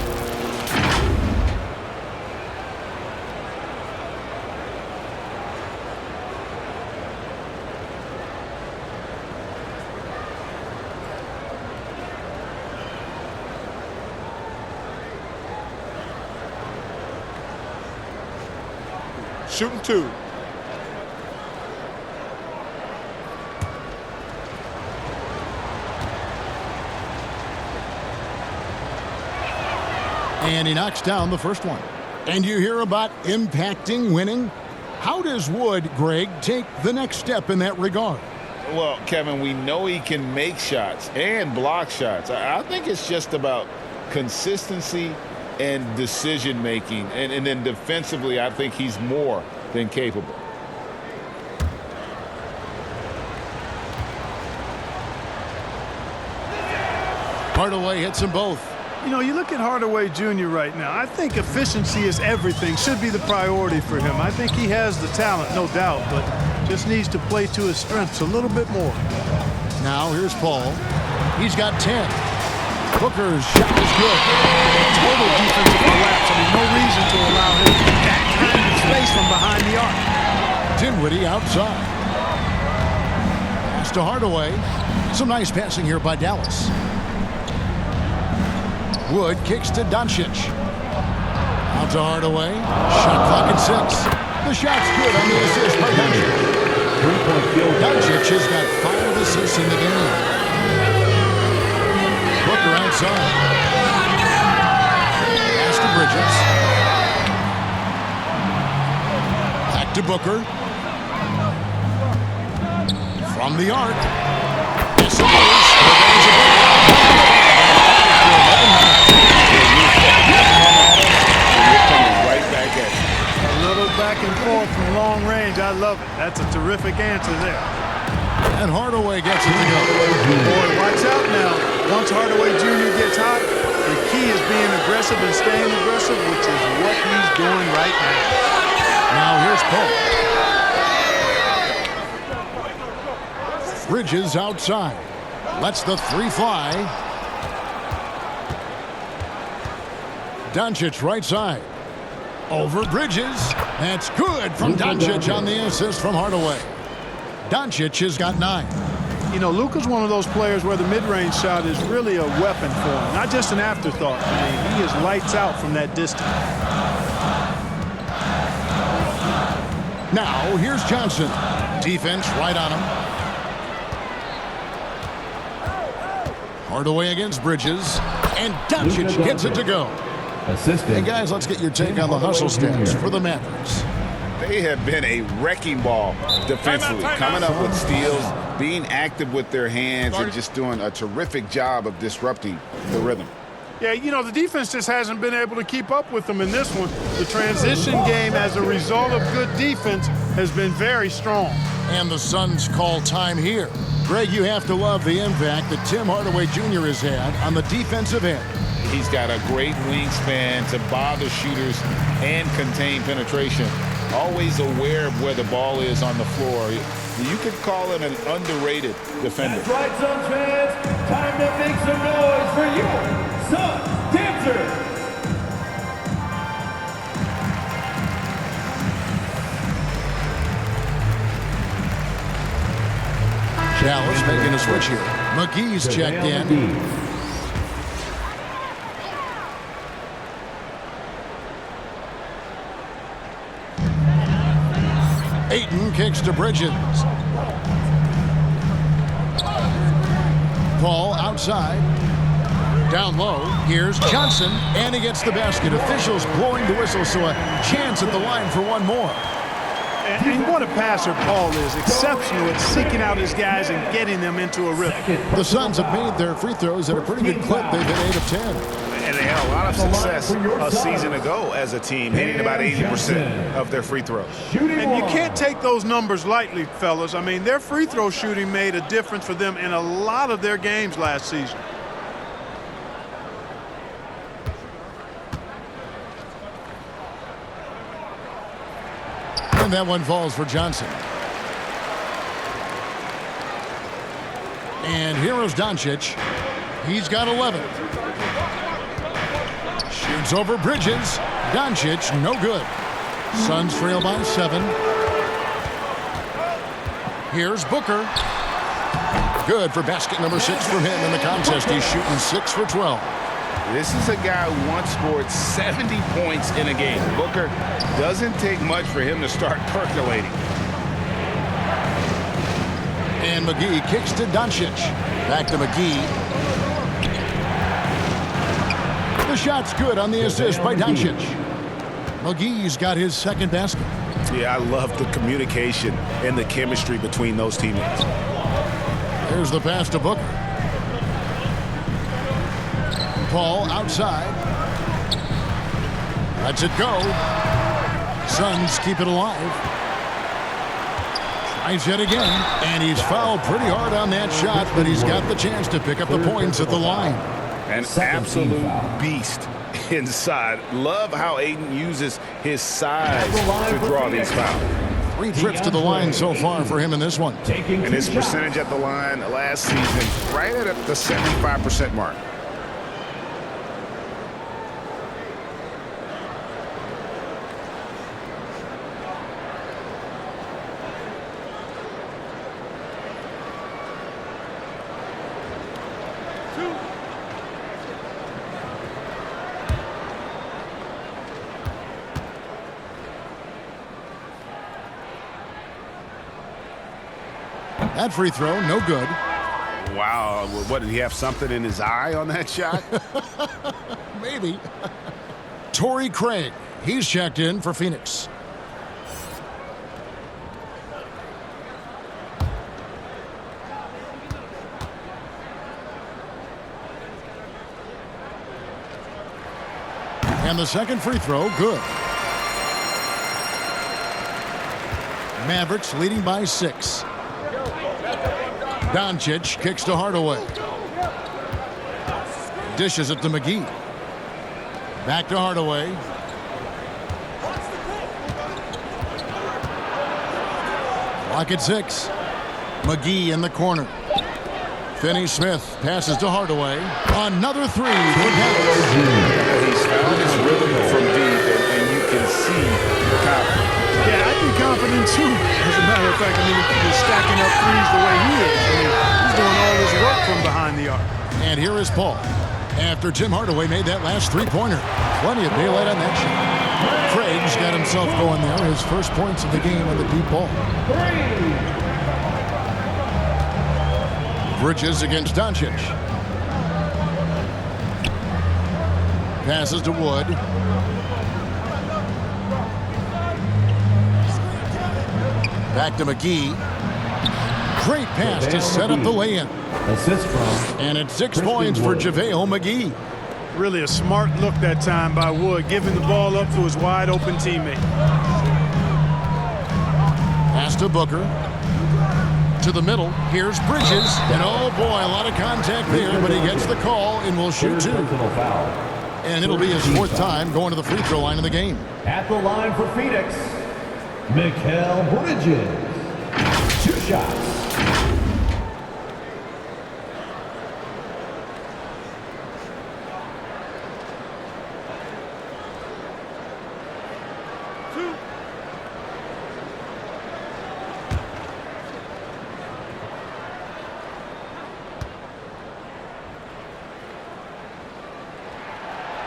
Shooting 2. And he knocks down the first one. And you hear about impacting winning? How does Wood, Greg, take the next step in that regard? Well, Kevin, we know he can make shots and block shots. I think it's just about consistency and decision-making. And then defensively, I think he's more than capable. Hardaway hits them both. You know, you look at Hardaway Jr. right now. I think efficiency is everything, should be the priority for him. I think he has the talent, no doubt, but just needs to play to his strengths a little bit more. Now here's Paul. He's got 10. Booker's shot is good. Total defensive collapse. I mean, no reason to allow him that kind of space from behind the arc. Dinwiddie outside. Pass to Hardaway. Some nice passing here by Dallas. Wood kicks to Doncic. Out to Hardaway. Shot clock at 6. The shot's good on the assist by Doncic. Doncic has got 5 assists in the game. Booker outside. Pass to Bridges. Back to Booker. From the arc. Yes, it is. A little back and forth from long range. I love it. That's a terrific answer there. And Hardaway gets it to go. Boy, watch out now. Once Hardaway Jr. gets hot, the key is being aggressive and staying aggressive, which is what he's doing right now. Now here's Paul. Bridges outside. Lets the 3 fly. Doncic right side. Over Bridges. That's good from Doncic on the assist from Hardaway. Doncic has got 9. You know, Luka's one of those players where the mid-range shot is really a weapon for him, not just an afterthought. I mean, he is lights out from that distance. Now, here's Johnson. Defense right on him. Hardaway against Bridges. And Doncic gets it to go. Hey, guys, let's get your take on the hustle stats for the Mavericks. They have been a wrecking ball defensively, coming up with steals, being active with their hands, and just doing a terrific job of disrupting the rhythm. Yeah, you know, the defense just hasn't been able to keep up with them in this one. The transition game, as a result of good defense, has been very strong. And the Suns call time here. Greg, you have to love the impact that Tim Hardaway Jr. has had on the defensive end. He's got a great wingspan to bother shooters and contain penetration. Always aware of where the ball is on the floor. You could call him an underrated defender. That's right, Suns fans. Time to make some noise for your Suns dancers. Dallas making a switch here. McGee's checked in. Ayton kicks to Bridges. Paul outside. Down low. Here's Johnson, and he gets the basket. Officials blowing the whistle, so a chance at the line for one more. And what a passer Paul is. Exceptional at seeking out his guys and getting them into a rhythm. The Suns have made their free throws at a pretty good clip. They've hit 8 of 10. And they had a lot of success a season ago as a team, hitting about 80% of their free throws. And you can't take those numbers lightly, fellas. I mean, their free throw shooting made a difference for them in a lot of their games last season. And that one falls for Johnson. And here is Doncic. He's got 11. Shoots over Bridges. Doncic, no good. Suns trail by 7. Here's Booker. Good for basket number 6 from him in the contest. He's shooting 6 for 12. This is a guy who once scored 70 points in a game. Booker doesn't take much for him to start percolating. And McGee kicks to Doncic. Back to McGee. The shot's good on the assist by Doncic. McGee's got his second basket. Yeah, I love the communication and the chemistry between those teammates. There's the pass to Booker. Paul outside. Lets it go. Suns keep it alive. Tries yet again. And he's fouled pretty hard on that shot, but he's got the chance to pick up the points at the line. An absolute beast inside. Love how Aiden uses his size to draw these fouls. 3 trips to the line so far for him in this one. And his percentage at the line last season, right at the 75% mark. That free throw, no good. Wow, what, did he have something in his eye on that shot? Maybe. Torrey Craig, he's checked in for Phoenix. And the second free throw, good. Mavericks leading by 6. Doncic kicks to Hardaway. Dishes it to McGee. Back to Hardaway. Clock at 6. McGee in the corner. Finney-Smith passes to Hardaway. Another 3 for Dallas. He's found his rhythm from deep, and you can see the confidence. Yeah, I'd be confident too. As a matter of fact, I mean, he's stacking up threes the way he is. I mean, he's doing all his work from behind the arc. And here is Paul. After Tim Hardaway made that last 3-pointer. Plenty of daylight on that shot. Craig's got himself going there. His first points of the game on the deep ball. Bridges against Doncic. Passes to Wood. Back to McGee. Great pass to set up the lay-in. Assist from. And it's 6 points for JaVale McGee. Really a smart look that time by Wood, giving the ball up to his wide-open teammate. Pass to Booker. To the middle. Here's Bridges. And oh boy, a lot of contact there, but he gets the call and will shoot 2. And it'll be his 4th time going to the free throw line in the game. At the line for Phoenix, Mikal Bridges. 2 shots.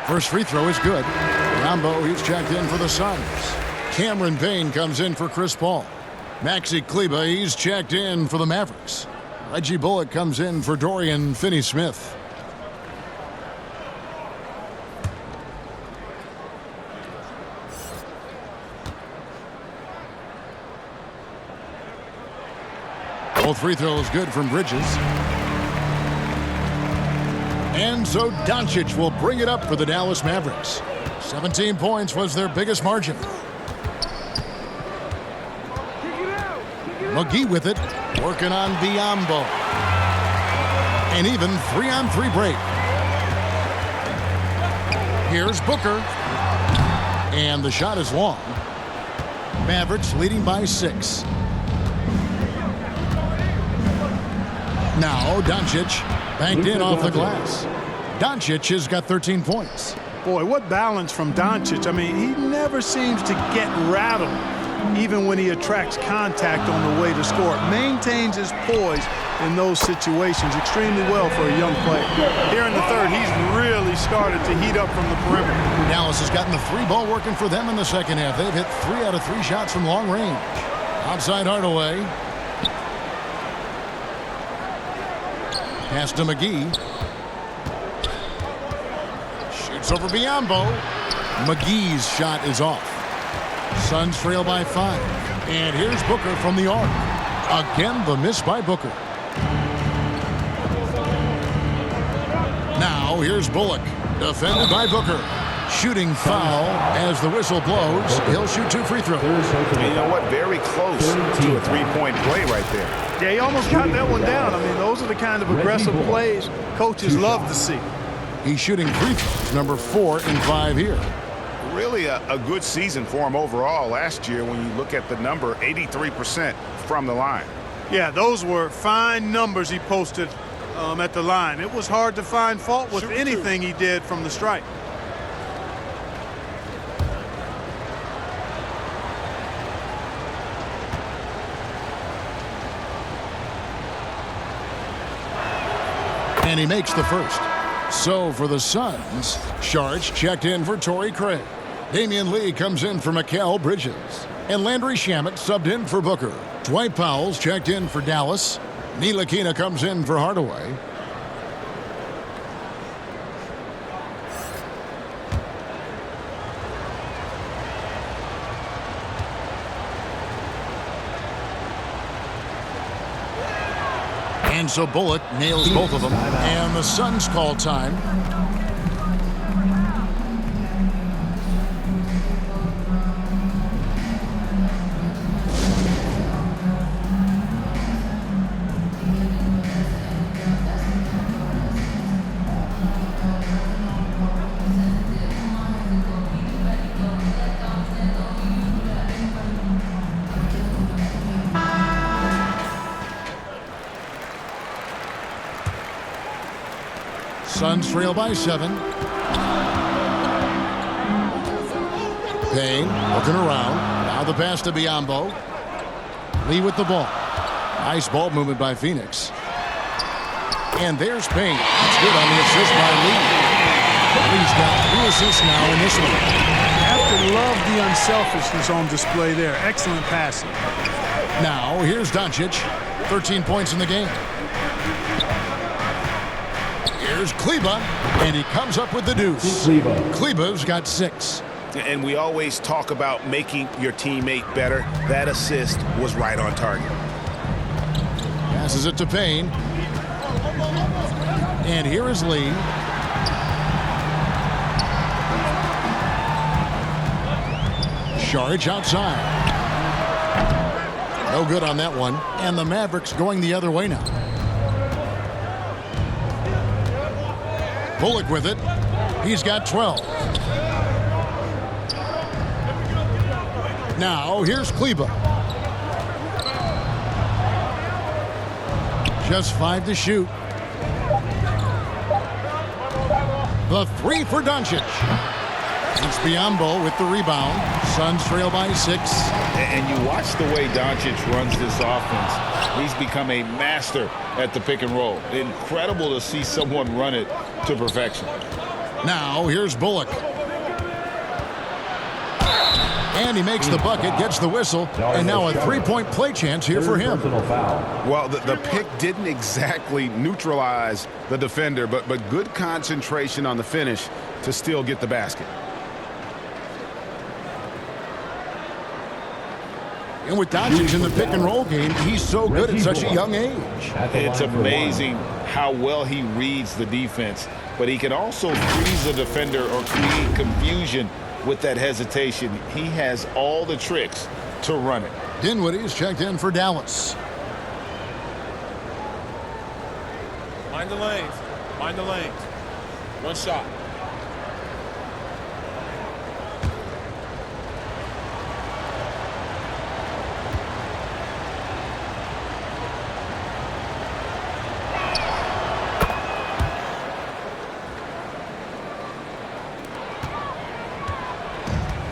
First free throw is good. Rambo, he's checked in for the Suns. Cameron Payne comes in for Chris Paul. Maxi Kleber, he's checked in for the Mavericks. Reggie Bullock comes in for Dorian Finney-Smith. Both free throws good from Bridges. And so Doncic will bring it up for the Dallas Mavericks. 17 points was their biggest margin. McGee with it, working on Biyombo. An even 3-on-3 break. Here's Booker. And the shot is long. Mavericks leading by 6. Now Doncic banked in off the glass. Doncic has got 13 points. Boy, what balance from Doncic. I mean, he never seems to get rattled, even when he attracts contact on the way to score. Maintains his poise in those situations extremely well for a young player. Here in the third, he's really started to heat up from the perimeter. Dallas has gotten the 3-ball working for them in the second half. They've hit 3 out of 3 shots from long range. Outside Hardaway. Pass to McGee. Shoots over Biyombo. McGee's shot is off. Suns trail by 5. And here's Booker from the arc. Again, the miss by Booker. Now here's Bullock. Defended by Booker. Shooting foul as the whistle blows. He'll shoot 2 free throws. And you know what? Very close to a 3-point play right there. Yeah, he almost got that one down. I mean, those are the kind of aggressive plays coaches love to see. He's shooting free throws, number 4 in 5 here. Really a good season for him overall last year when you look at the number, 83% from the line. Yeah, those were fine numbers he posted at the line. It was hard to find fault with anything he did from the stripe. And he makes the first. So for the Suns, Sharch checked in for Torrey Craig. Damian Lee comes in for Mikal Bridges. And Landry Shamet subbed in for Booker. Dwight Powell's checked in for Dallas. Ntilikina comes in for Hardaway. And so Bullock nails both of them. And the Suns call time. Suns trail by 7. Payne looking around. Now the pass to Biyombo. Lee with the ball. Nice ball movement by Phoenix. And there's Payne. It's good on the assist by Lee. Lee's got 3 assists now in this one. Have to love the unselfishness on display there. Excellent passing. Now here's Doncic. 13 points in the game. Here's Kleba, and he comes up with the deuce. Kleba's got 6. And we always talk about making your teammate better. That assist was right on target. Passes it to Payne. And here is Lee. Sharch outside. No good on that one. And the Mavericks going the other way now. Bullock with it. He's got 12. Now here's Kleba. Just 5 to shoot. The 3 for Doncic. It's Biyombo with the rebound. Suns trail by 6. And you watch the way Doncic runs this offense. He's become a master at the pick and roll. Incredible to see someone run it to perfection. Now here's Bullock. And he makes the bucket, gets the whistle, and now a 3-point play chance here for him. Well, the pick didn't exactly neutralize the defender, but good concentration on the finish to still get the basket. And with Doncic in the pick and roll game, he's so good at such a young age. It's amazing how well he reads the defense, but he can also freeze the defender or create confusion with that hesitation. He has all the tricks to run it. Dinwiddie is checked in for Dallas. Mind the lanes. Mind the lanes. One shot.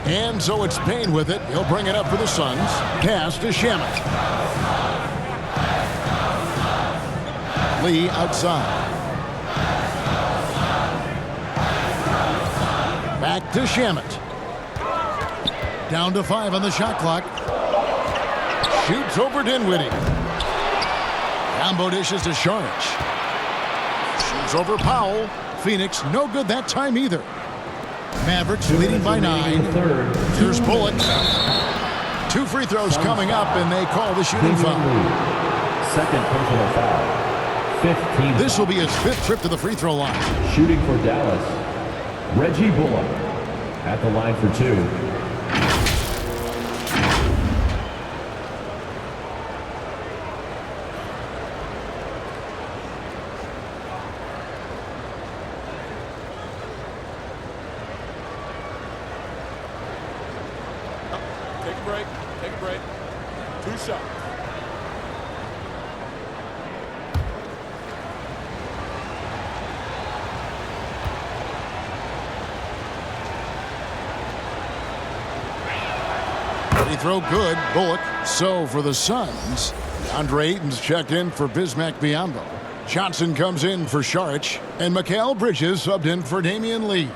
And so it's Payne with it. He'll bring it up for the Suns. Pass to Shamet. Lee outside. Back to Shamet. Down to 5 on the shot clock. Shoots over Dinwiddie. Combo dishes to Saric. Shoots over Powell. Phoenix no good that time either. Mavericks leading by 9. Here's Bullock. 2 free throws coming up, and they call the shooting foul. Second personal foul. 15. This will be his 5th trip to the free throw line. Shooting for Dallas, Reggie Bullock at the line for 2. Take a break. Take a break. 2 shots. Free throw good. Bullock. So for the Suns, Andre Ayton's checked in for Bismack Biyombo. Johnson comes in for Saric. And Mikal Bridges subbed in for Damian Lee.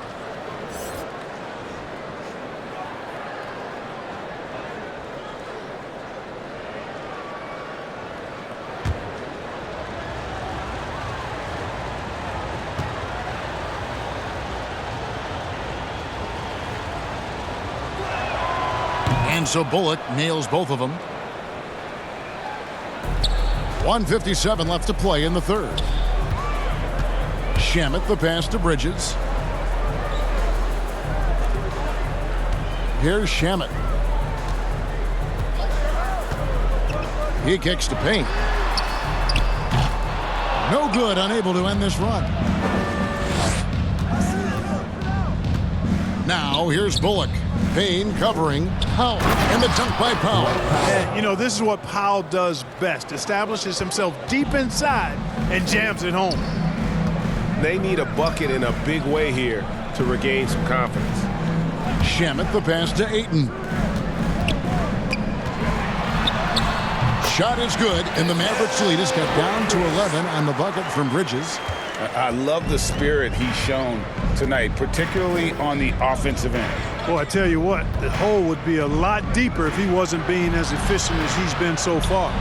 And so Bullock nails both of them. 1:57 left to play in the third. Shamet the pass to Bridges. Here's Shamet. He kicks to Payne. No good, unable to end this run. Now here's Bullock. Payne covering Powell, and the dunk by Powell. And, you know, this is what Powell does best. Establishes himself deep inside and jams it home. They need a bucket in a big way here to regain some confidence. Shamet the pass to Ayton. Shot is good, and the Mavericks lead has got down to 11 on the bucket from Bridges. I love the spirit he's shown tonight, particularly on the offensive end. Boy, I tell you what, the hole would be a lot deeper if he wasn't being as efficient as he's been so far.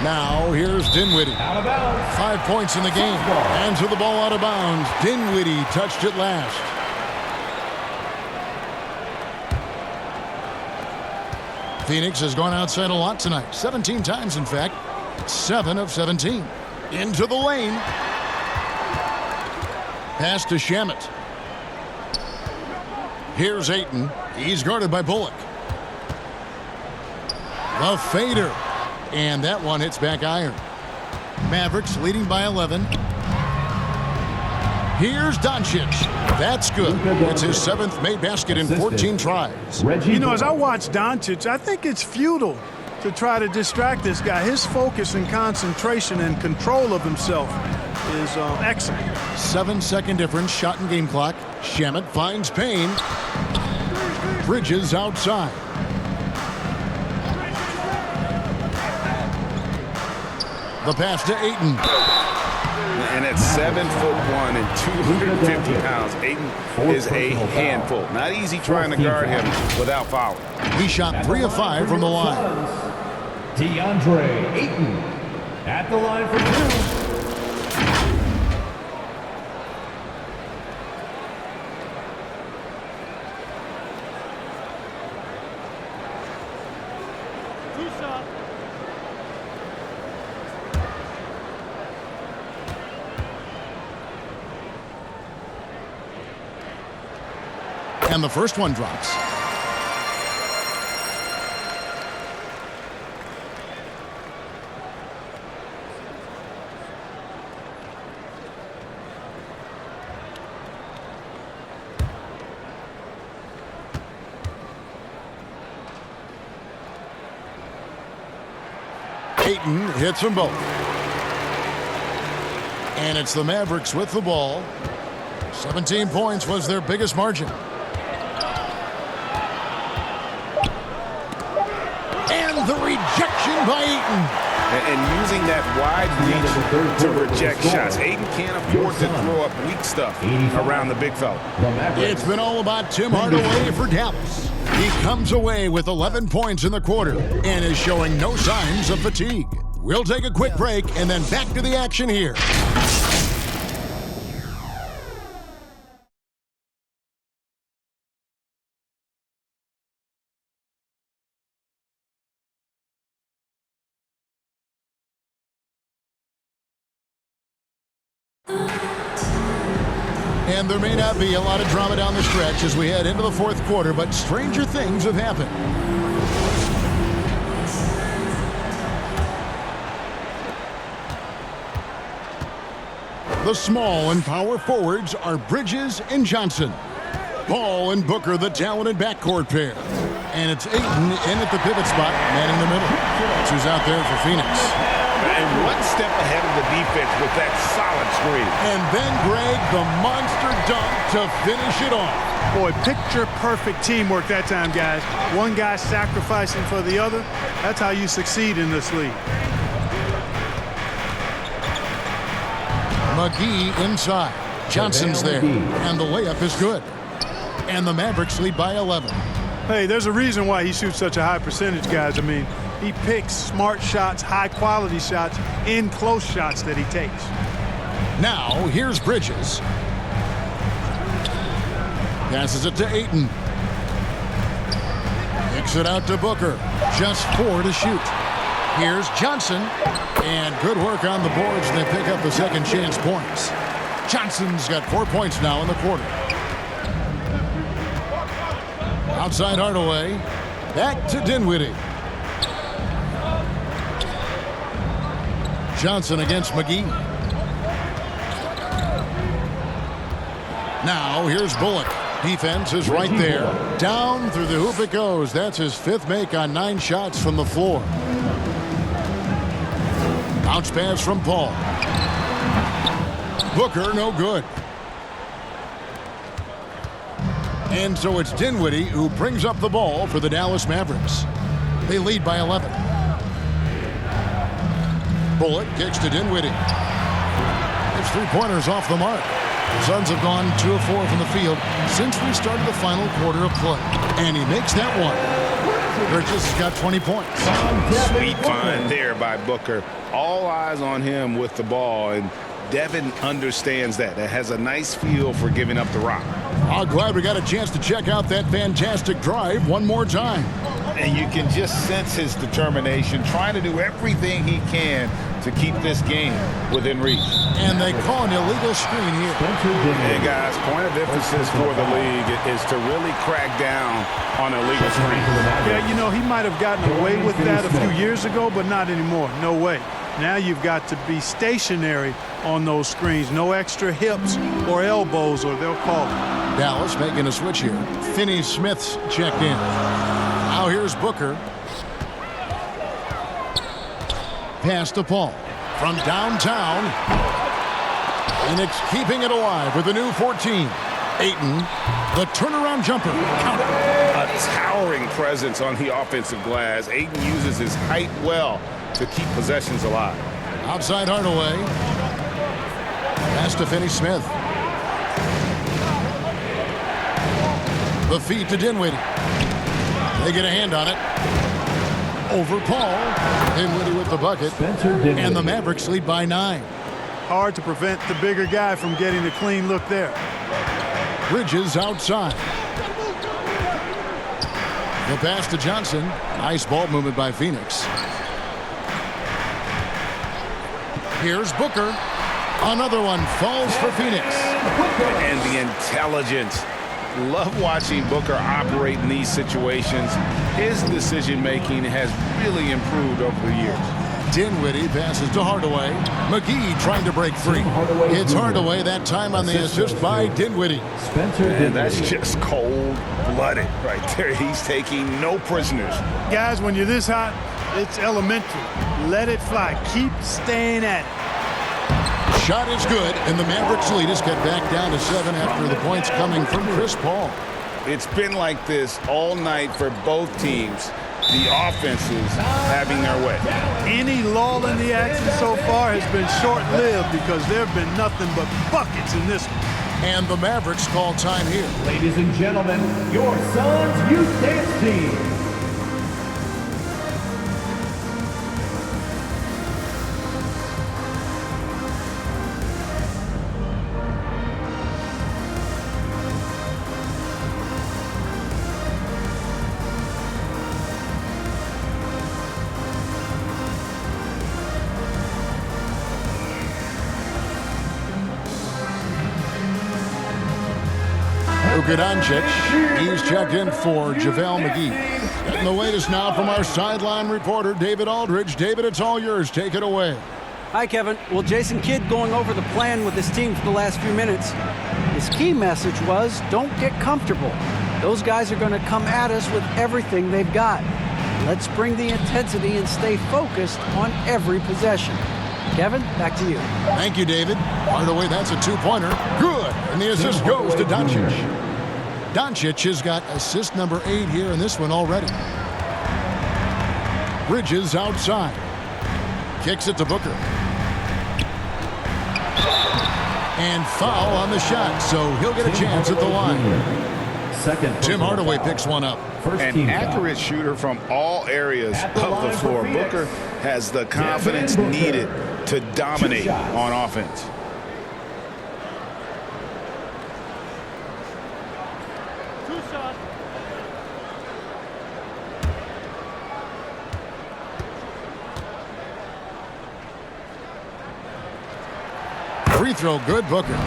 Now, here's Dinwiddie. Out of bounds. 5 points in the game. And to the ball out of bounds. Dinwiddie touched it last. Phoenix has gone outside a lot tonight. 17 times, in fact. 7 of 17. Into the lane. Pass to Shamet. Here's Ayton. He's guarded by Bullock. The fader. And that one hits back iron. Mavericks leading by 11. Here's Doncic. That's good. It's his 7th made basket in 14 tries. You know, as I watch Doncic, I think it's futile to try to distract this guy. His focus and concentration and control of himself is excellent. 7-second difference, shot and game clock. Shamet finds Payne. Bridges outside. The pass to Ayton. And at 7'1" and 250 pounds, Ayton is a handful. Not easy trying to guard him without fouling. He shot 3 of 5 from the line. DeAndre Ayton at the line for 2. And the first one drops. Ayton hits them both. And it's the Mavericks with the ball. 17 points was their biggest margin. And the rejection by Ayton. And using that wide reach to reject shots. Ayton can't afford to throw up weak stuff around the big fella. It's been all about Tim Hardaway for Dallas. He comes away with 11 points in the quarter and is showing no signs of fatigue. We'll take a quick break and then back to the action here. And there may not be a lot of drama down the stretch as we head into the fourth quarter, but stranger things have happened. The small and power forwards are Bridges and Johnson. Paul and Booker, the talented backcourt pair. And it's Ayton in at the pivot spot, manning the middle. That's who's out there for Phoenix. And one step ahead of the defense with that solid screen. And then Greg, the monster dunk to finish it off. Boy, picture-perfect teamwork that time, guys. One guy sacrificing for the other. That's how you succeed in this league. McGee inside. Johnson's there. And the layup is good. And the Mavericks lead by 11. Hey, there's a reason why he shoots such a high percentage, guys. I mean, he picks smart shots, high-quality shots, in close shots that he takes. Now, here's Bridges. Passes it to Ayton. Kicks it out to Booker. Just 4 to shoot. Here's Johnson. And good work on the boards, and they pick up the second chance points. Johnson's got 4 points now in the quarter. Outside Hardaway. Back to Dinwiddie. Johnson against McGee. Now here's Bullock. Defense is right there. Down through the hoop it goes. That's his 5th make on 9 shots from the floor. Bounce pass from Paul. Booker, no good. And so it's Dinwiddie who brings up the ball for the Dallas Mavericks. They lead by 11. Bullock kicks to Dinwiddie. It's 3-pointers off the mark. The Suns have gone 2 of 4 from the field since we started the final quarter of play. And he makes that one. Bridges has got 20 points. Sweet find there by Booker. All eyes on him with the ball, and Devin understands that. That has a nice feel for giving up the rock. I'm glad we got a chance to check out that fantastic drive one more time. And you can just sense his determination, trying to do everything he can to keep this game within reach. And they call an illegal screen here. Hey, guys, point of emphasis for the league is to really crack down on illegal screens. Yeah, you know, he might have gotten away with that a few years ago, but not anymore. No way. Now you've got to be stationary on those screens. No extra hips or elbows, or they'll call it. Dallas making a switch here. Finney-Smith's checked in. Now here's Booker. Pass to Paul from downtown. Phoenix keeping it alive with a new 14. Ayton, the turnaround jumper. Count it. A towering presence on the offensive glass. Ayton uses his height well to keep possessions alive. Outside Hardaway. Pass to Finney-Smith. The feed to Dinwiddie. They get a hand on it. Over Paul. Dinwiddie with the bucket. And the Mavericks lead by 9. Hard to prevent the bigger guy from getting a clean look there. Bridges outside. The pass to Johnson. Nice ball movement by Phoenix. Here's Booker. Another one falls for Phoenix. And the intelligence Love watching Booker operate in these situations. His decision-making has really improved over the years. Dinwiddie passes to Hardaway. McGee trying to break free. It's Hardaway that time on the assist by Dinwiddie. And that's just cold-blooded right there. He's taking no prisoners. Guys, when you're this hot, it's elementary. Let it fly. Keep staying at it. Shot is good, and the Mavericks lead is get back down to 7 after the points coming from Chris Paul. It's been like this all night for both teams. The offenses having their way. Any lull in the action so far has been short-lived because there have been nothing but buckets in this one. And the Mavericks call time here. Ladies and gentlemen, your Suns Youth Dance Team. Luka Doncic, he's checked in for JaVale McGee. And the latest now from our sideline reporter, David Aldridge. David, it's all yours. Take it away. Hi, Kevin. Well, Jason Kidd going over the plan with his team for the last few minutes. His key message was, don't get comfortable. Those guys are going to come at us with everything they've got. Let's bring the intensity and stay focused on every possession. Kevin, back to you. Thank you, David. Hardaway, that's a two-pointer. Good. And the assist goes to Doncic. Doncic has got assist number 8 here in this one already. Bridges outside. Kicks it to Booker. And foul on the shot, so he'll get a chance at the line. Tim Hardaway picks one up. An accurate shooter from all areas of the floor. Booker has the confidence needed to dominate on offense. Free throw good, Booker.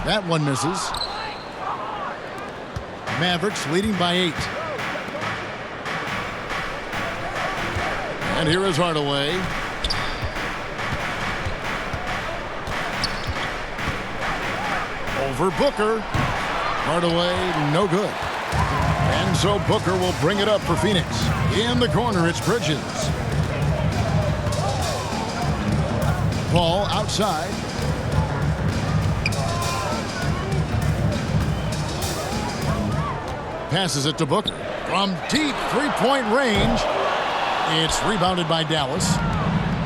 That one misses. Mavericks leading by 8. And here is Hardaway. Over Booker. Hardaway, no good. And so Booker will bring it up for Phoenix. In the corner, it's Bridges. Paul outside. Passes it to Booker. From deep three-point range. It's rebounded by Dallas.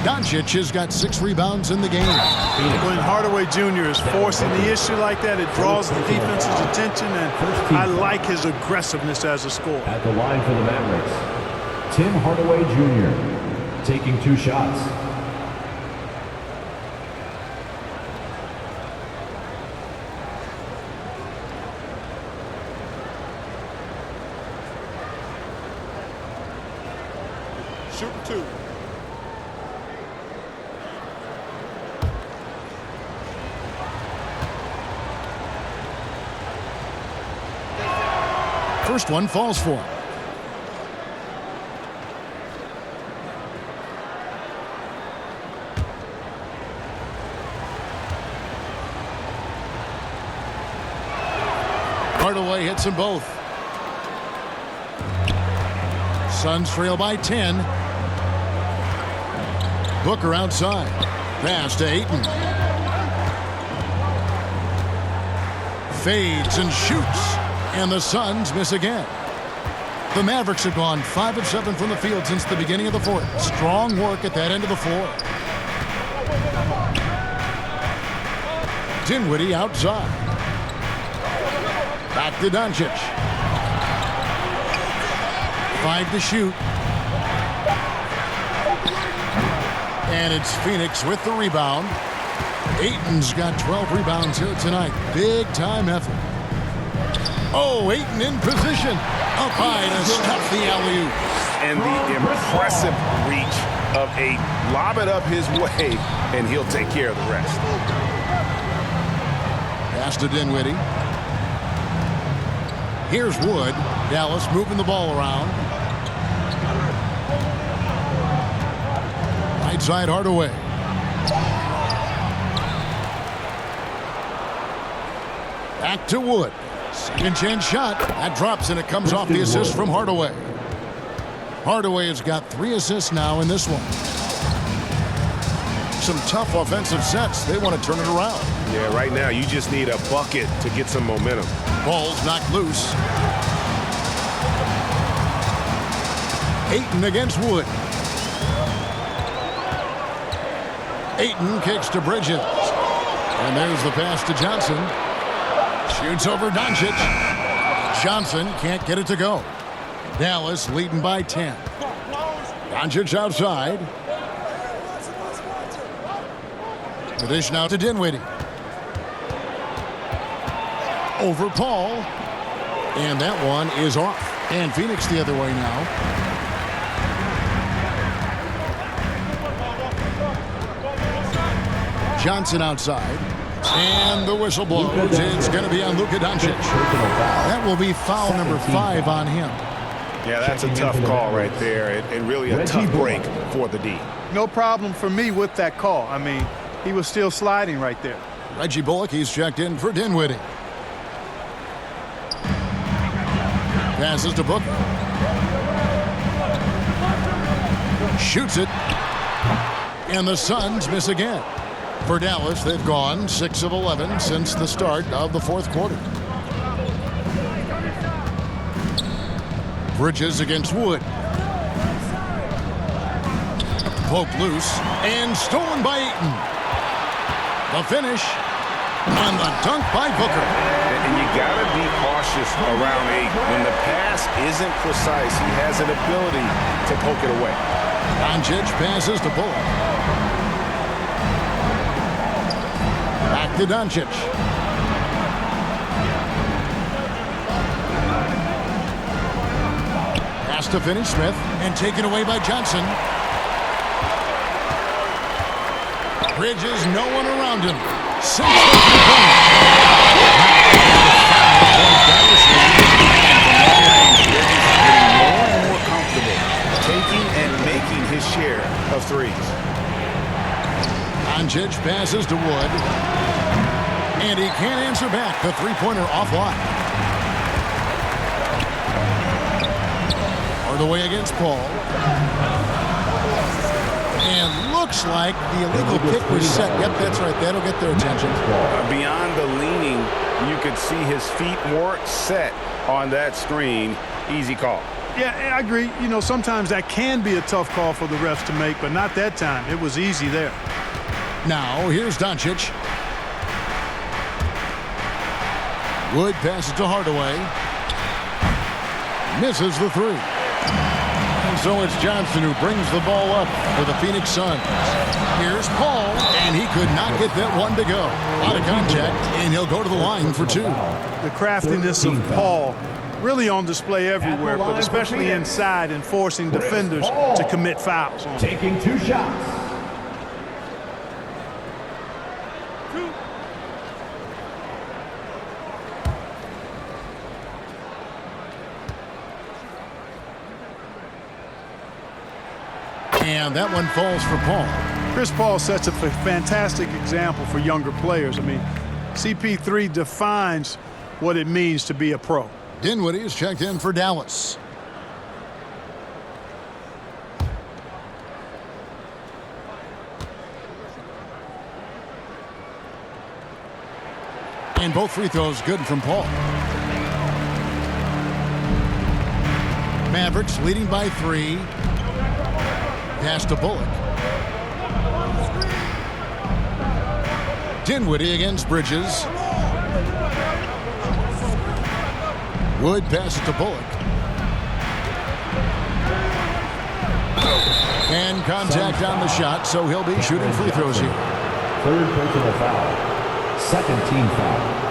Doncic has got 6 rebounds in the game. When Hardaway Jr. is forcing the issue like that, it draws the defense's attention, and I like his aggressiveness as a scorer. At the line for the Mavericks, Tim Hardaway Jr. taking 2 shots. Shooting 2. First one falls for him. Hardaway hits them both. Suns trail by 10. Booker outside. Pass to Ayton. Fades and shoots. And the Suns miss again. The Mavericks have gone 5 of 7 from the field since the beginning of the fourth. Strong work at that end of the floor. Dinwiddie outside. Back to Doncic. 5 to shoot. And it's Phoenix with the rebound. Ayton's got 12 rebounds here tonight. Big time effort. Oh, Ayton in position. Up high to stuff the alley-oop. And the impressive reach of Ayton. Lob it up his way, and he'll take care of the rest. Pass to Dinwiddie. Here's Wood. Dallas moving the ball around. Right side Hardaway. Back to Wood. Second chance shot. That drops and it comes off the assist from Hardaway. Hardaway has got 3 assists now in this one. Some tough offensive sets. They want to turn it around. Yeah, right now you just need a bucket to get some momentum. Ball's knocked loose. Ayton against Wood. Ayton kicks to Bridges. And there's the pass to Johnson. Shoots over Doncic. Johnson can't get it to go. Dallas leading by 10. Doncic outside. The dish now to Dinwiddie. Over Paul. And that one is off. And Phoenix the other way now. Johnson outside. And the whistle blows. It's going to be on Luka Doncic. That will be foul number 5 on him. Yeah, that's a tough call right there, and really a tough break for the D. No problem for me with that call. I mean, he was still sliding right there. Reggie Bullock, he's checked in for Dinwiddie. Passes to Booker. Shoots it. And the Suns miss again. For Dallas, they've gone 6 of 11 since the start of the 4th quarter. Bridges against Wood. Poked loose and stolen by Ayton. The finish and the dunk by Booker. And you got to be cautious around Ayton. When the pass isn't precise, he has an ability to poke it away. Doncic passes to Bullock. Back to Doncic. Pass to Finney Smith and taken away by Johnson. Bridges, no one around him. More and more comfortable taking and making his share of threes. Doncic passes to Wood. And he can't answer back. The three-pointer offline. Hardaway against Paul. And looks like the illegal kick was set. Yep, that's right. That'll get their attention. Beyond the leaning, you could see his feet more set on that screen. Easy call. Yeah, I agree. You know, sometimes that can be a tough call for the refs to make, but not that time. It was easy there. Now, here's Doncic. Wood passes to Hardaway. Misses the 3. And so it's Johnson who brings the ball up for the Phoenix Suns. Here's Paul, and he could not get that one to go. Out of contact, and he'll go to the line for 2. The craftiness of Paul really on display everywhere, but especially inside and forcing defenders to commit fouls. Taking 2 shots. And that one falls for Paul. Chris Paul sets a fantastic example for younger players. I mean, CP3 defines what it means to be a pro. Dinwiddie is checked in for Dallas. And both free throws good from Paul. Mavericks leading by 3. Pass to Bullock. Dinwiddie against Bridges. Wood passes to Bullock. And contact on the shot, so he'll be shooting free throws here. Third personal foul. Second team foul.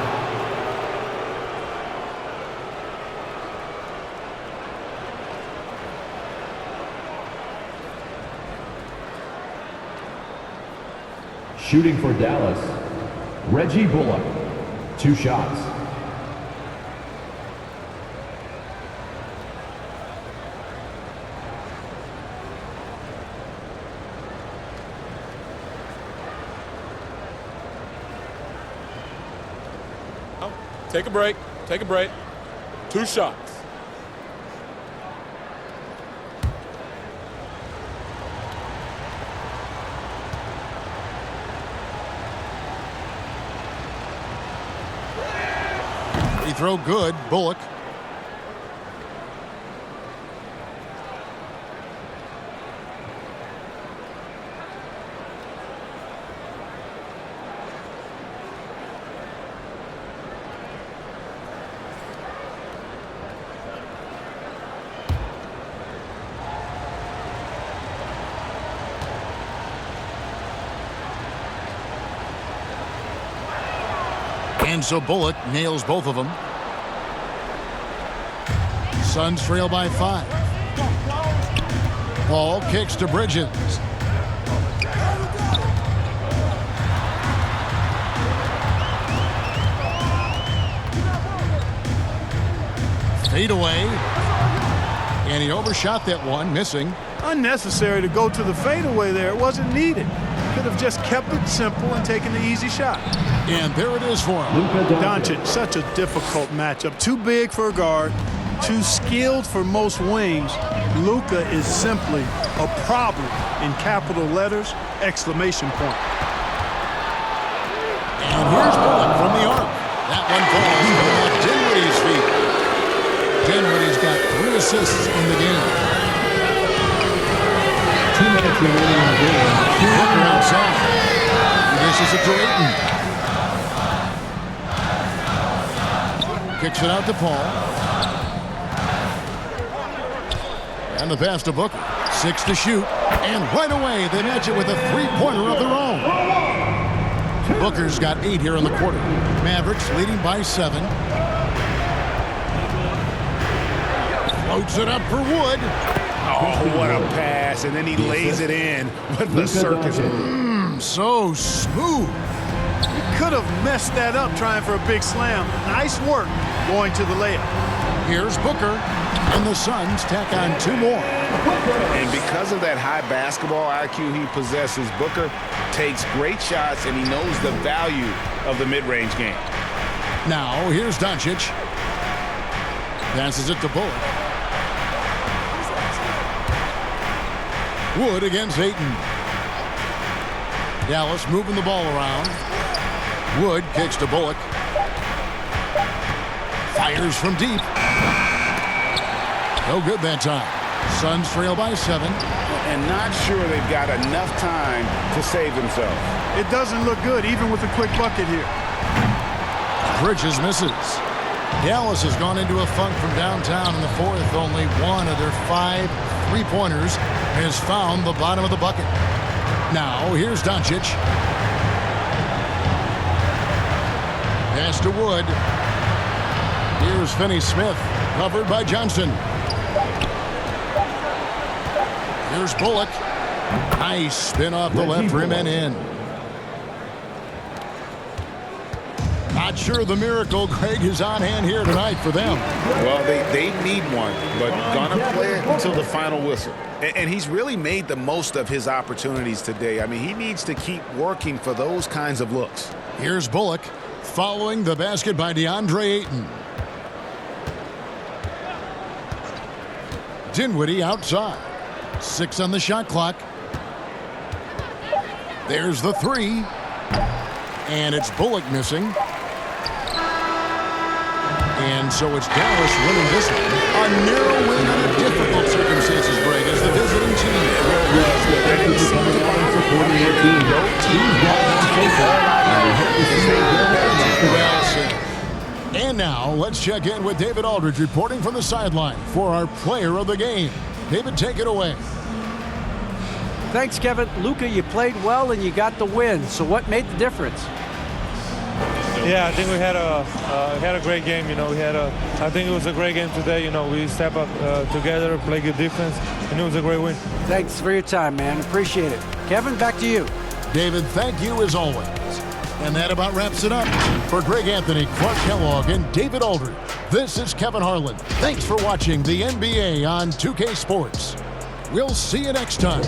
Shooting for Dallas, Reggie Bullock. 2 shots. Take a break. Take a break. 2 shots. Free throw good. Bullock. And so Bullock nails both of them. Suns trail by 5. Ball kicks to Bridges. Fade away. And he overshot that one, missing. Unnecessary to go to the fadeaway there. It wasn't needed. Could have just kept it simple and taken the easy shot. And there it is for him. Doncic, such a difficult matchup. Too big for a guard, too skilled for most wings. Luka is simply a problem in capital letters, exclamation point. And here's Bullock from the arc. That one falls off Dinwiddie's feet. Dinwiddie's got 3 assists in the game. 2 minutes remaining in the game. Booker outside. He dishes it to Ayton. Kicks it out to Paul. And the pass to Booker. 6 to shoot. And right away, they match it with a 3-pointer of their own. Booker's got 8 here in the quarter. Mavericks leading by 7. Floats it up for Wood. Oh, what a pass. And then he lays it in with the circus. So smooth. Could have messed that up trying for a big slam. Nice work going to the layup. Here's Booker, and the Suns tack on 2 more. And because of that high basketball IQ he possesses, Booker takes great shots, and he knows the value of the mid-range game. Now, here's Doncic. Passes it to Bullock. Wood against Ayton. Dallas moving the ball around. Wood kicks to Bullock. Fires from deep. No good that time. Suns trail by 7. And not sure they've got enough time to save themselves. It doesn't look good, even with a quick bucket here. Bridges misses. Dallas has gone into a funk from downtown in the 4th. Only 1 of their 5 3-pointers has found the bottom of the bucket. Now, here's Doncic. Pass to Wood. Here's Finney-Smith, covered by Johnson. Here's Bullock. Nice spin off the left rim and in. Not sure the miracle, Greg, is on hand here tonight for them. Well, they need one, but gonna play it until the final whistle. And he's really made the most of his opportunities today. I mean, he needs to keep working for those kinds of looks. Here's Bullock, following the basket by DeAndre Ayton. Dinwiddie outside. 6 on the shot clock. There's the 3. And it's Bullock missing. And so it's Dallas winning this one. A narrow win under difficult circumstances, Greg, as the visiting team. Well said. And now, let's check in with David Aldridge reporting from the sideline for our player of the game. David, take it away. Thanks, Kevin. Luka, you played well and you got the win. So what made the difference? Yeah, I think we had a great game. I think it was a great game today. We step up together, play good defense, and it was a great win. Thanks for your time, man. Appreciate it. Kevin, back to you. David, thank you as always. And that about wraps it up. For Greg Anthony, Clark Kellogg, and David Aldridge, this is Kevin Harlan. Thanks for watching the NBA on 2K Sports. We'll see you next time.